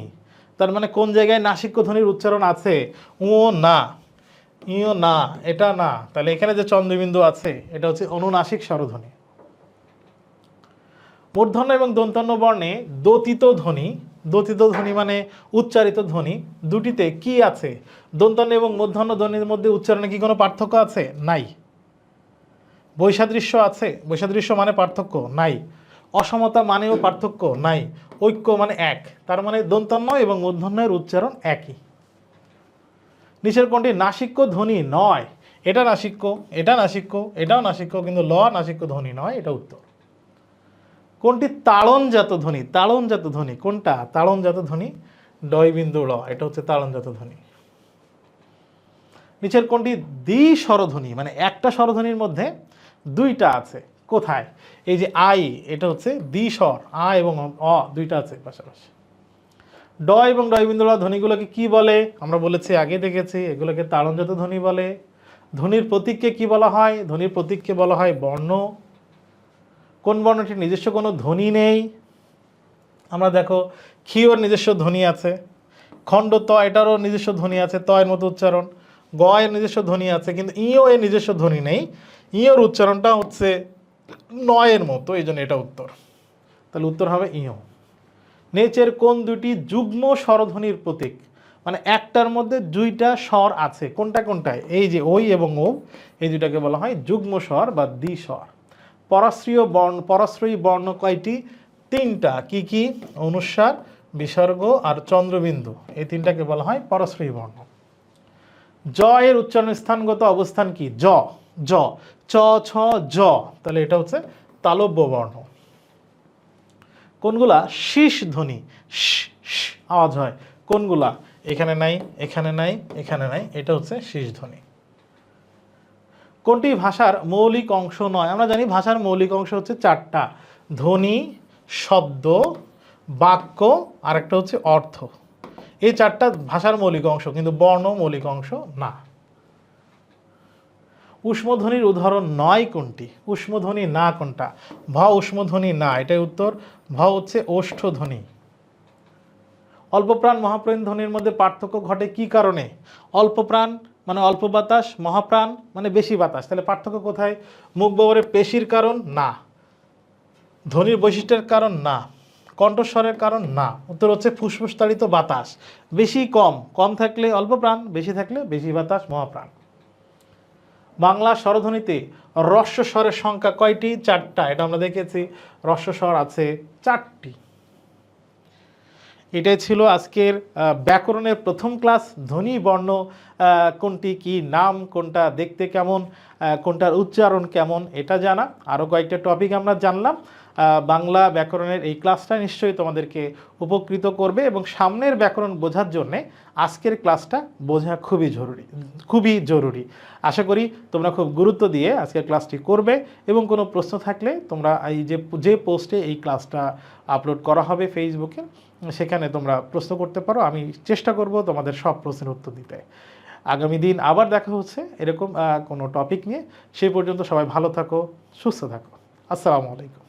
তার মানে কোন জায়গায় নাসিক্য ধ্বনির উচ্চারণ আছে? ও না, ইও না, এটা না, তাহলে এখানে যে চন্দ্রবিন্দু আছে এটা হচ্ছে অনুনাসিক স্বরধ্বনি। মূর্ধন্য এবং দন্তান্ন বর্ণে দোতিত ধ্বনি, দোতিত ধ্বনি মানে উচ্চারিত ধ্বনি, দুটিতে কি আছে? দন্তান্ন এবং মূর্ধন্য ধ্বনির মধ্যে উচ্চারণে কি কোনো পার্থক্য আছে? নাই। বৈসাদৃশ্য আছে? বৈসাদৃশ্য মানে পার্থক্য? নাই। অসমতা মানেও পার্থক্য? নাই। ঐক্য মানে এক, তার মানে দন্তান্ন এবং মূর্ধন্যের উচ্চারণ একই। নিচের কোনটি নাসিক্য ধ্বনি নয়? এটা নাসিক্য, এটা নাসিক্য, এটাও নাসিক্য, কিন্তু ল নাসিক্য ধ্বনি নয়, এটা উত্তর। কোনটি তাড়নজাত ধ্বনি? তাড়নজাত ধ্বনি কোনটা? তাড়নজাত ধ্বনি ডয় বিন্দু ল, এটা হচ্ছে তাড়নজাত ধ্বনি। নিচের কোনটি দ্বি স্বরধ্বনি, মানে একটা স্বরধ্বনির মধ্যে 2টা আছে? কোথায়? এই যে আই, এটা হচ্ছে দ্বি স্বর, আ এবং অ 2টা আছে পাশাপাশি। ড এবং ডয় বিন্দু ল ধ্বনিগুলোকে কি বলে? আমরা বলেছি, আগে দেখেছি, এগুলোকে তাড়নজাত ধ্বনি বলে। ধ্বনির প্রতীককে কি বলা হয়? ধ্বনির প্রতীককে বলা হয় বর্ণ। কোন বর্ণটির নিজস্ব কোনো ধ্বনি নেই? আমরা দেখো ক্ষীয়র নিজস্ব ধ্বনি আছে, খণ্ড ত এটারও নিজস্ব ধ্বনি আছে, ত এর মতো উচ্চারণ। গ এর নিজস্ব ধ্বনি আছে, কিন্তু ইও এর নিজস্ব ধ্বনি নেই, ইওর উচ্চারণটা হচ্ছে নয়ের মতো, এই জন্য এটা উত্তর। তাহলে উত্তর হবে ইও। নিচের কোন দুটি যুগ্ম স্বরধ্বনির প্রতীক? মানে একটার মধ্যে 2টা স্বর আছে, কোনটা কোনটায়? এই যে ওই এবং ও, এই দুটাকে বলা হয় যুগ্ম স্বর বা দ্বিস্বর। পরাশ্রয়ী বর্ণ কয়টি? 3টা। কি কি? অনুস্বার, বিসর্গ আর চন্দ্রবিন্দু, এই 3টাকে বলা হয় পরাশ্রয়ী বর্ণ। জ এর উচ্চারণ স্থানগত অবস্থান কি? জ, জ, চ, ছ, জ, তাহলে এটা হচ্ছে তালব্য বর্ণ। কোনগুলা? শীষ ধ্বনি, আওয়াজ হয়। কোনগুলা? এখানে নাই, এখানে নাই, এখানে নাই, এটা হচ্ছে শীষ ধ্বনি। কোনটি ভাষার মৌলিক অংশ নয়? আমরা জানি ভাষার মৌলিক অংশ হচ্ছে চারটা: ধ্বনি, শব্দ, বাক্য, আর একটা হচ্ছে অর্থ। এই চারটা ভাষার মৌলিক অংশ, কিন্তু বর্ণ মৌলিক অংশ না। উষ্মধ্বনির উদাহরণ নয় কোনটি? উষ্মধ্বনি না কোনটা? ভ উষ্মধ্বনি না, এটাই উত্তর। ভ হচ্ছে ওষ্ঠধ্বনি। অল্পপ্রাণ মহাপ্রাণ ধ্বনির মধ্যে পার্থক্য ঘটে কি কারণে? অল্পপ্রাণ মানে অল্প বাতাস, মহাপ্রাণ মানে বেশি বাতাস। তাহলে পার্থক্য কোথায়? মুখ গহ্বরের পেশির কারণ না, ধ্বনির বৈশিষ্ট্যের কারণ না, কণ্ঠস্বরের কারণ না। উত্তর হচ্ছে ফুসফুস তাড়িত বাতাস। বেশি কম, কম থাকলে অল্প প্রাণ, বেশি থাকলে বেশি বাতাস, মহাপ্রাণ। বাংলা স্বরধ্বনিতে হ্রস্ব স্বরের সংখ্যা কয়টি? চারটা। এটা আমরা দেখেছি, হ্রস্ব স্বর আছে চারটি। এটাই ছিল আজকের ব্যাকরণের প্রথম ক্লাস। ধ্বনি বর্ণ কোনটি, কি নাম, কোনটা দেখতে কেমন, কোনটার উচ্চারণ কেমন, এটা জানা। আরও কয়েকটা টপিক আমরা জানলাম। বাংলা ব্যাকরণের এই ক্লাসটা নিশ্চয়ই তোমাদেরকে উপকৃত করবে, এবং সামনের ব্যাকরণ বোঝার জন্যে আজকের ক্লাসটা বোঝা খুবই জরুরি। আশা করি তোমরা খুব গুরুত্ব দিয়ে আজকের ক্লাসটি করবে, এবং কোনো প্রশ্ন থাকলে তোমরা এই যে পোস্টে এই ক্লাসটা আপলোড করা হবে ফেসবুকে, সেখানে তোমরা প্রশ্ন করতে পারো। আমি চেষ্টা করব তোমাদের সব প্রশ্নের উত্তর দিতে। আগামী দিন আবার দেখা হচ্ছে এরকম কোনো টপিক নিয়ে। সেই পর্যন্ত সবাই ভালো থাকো, সুস্থ থাকো। আসসালামু আলাইকুম।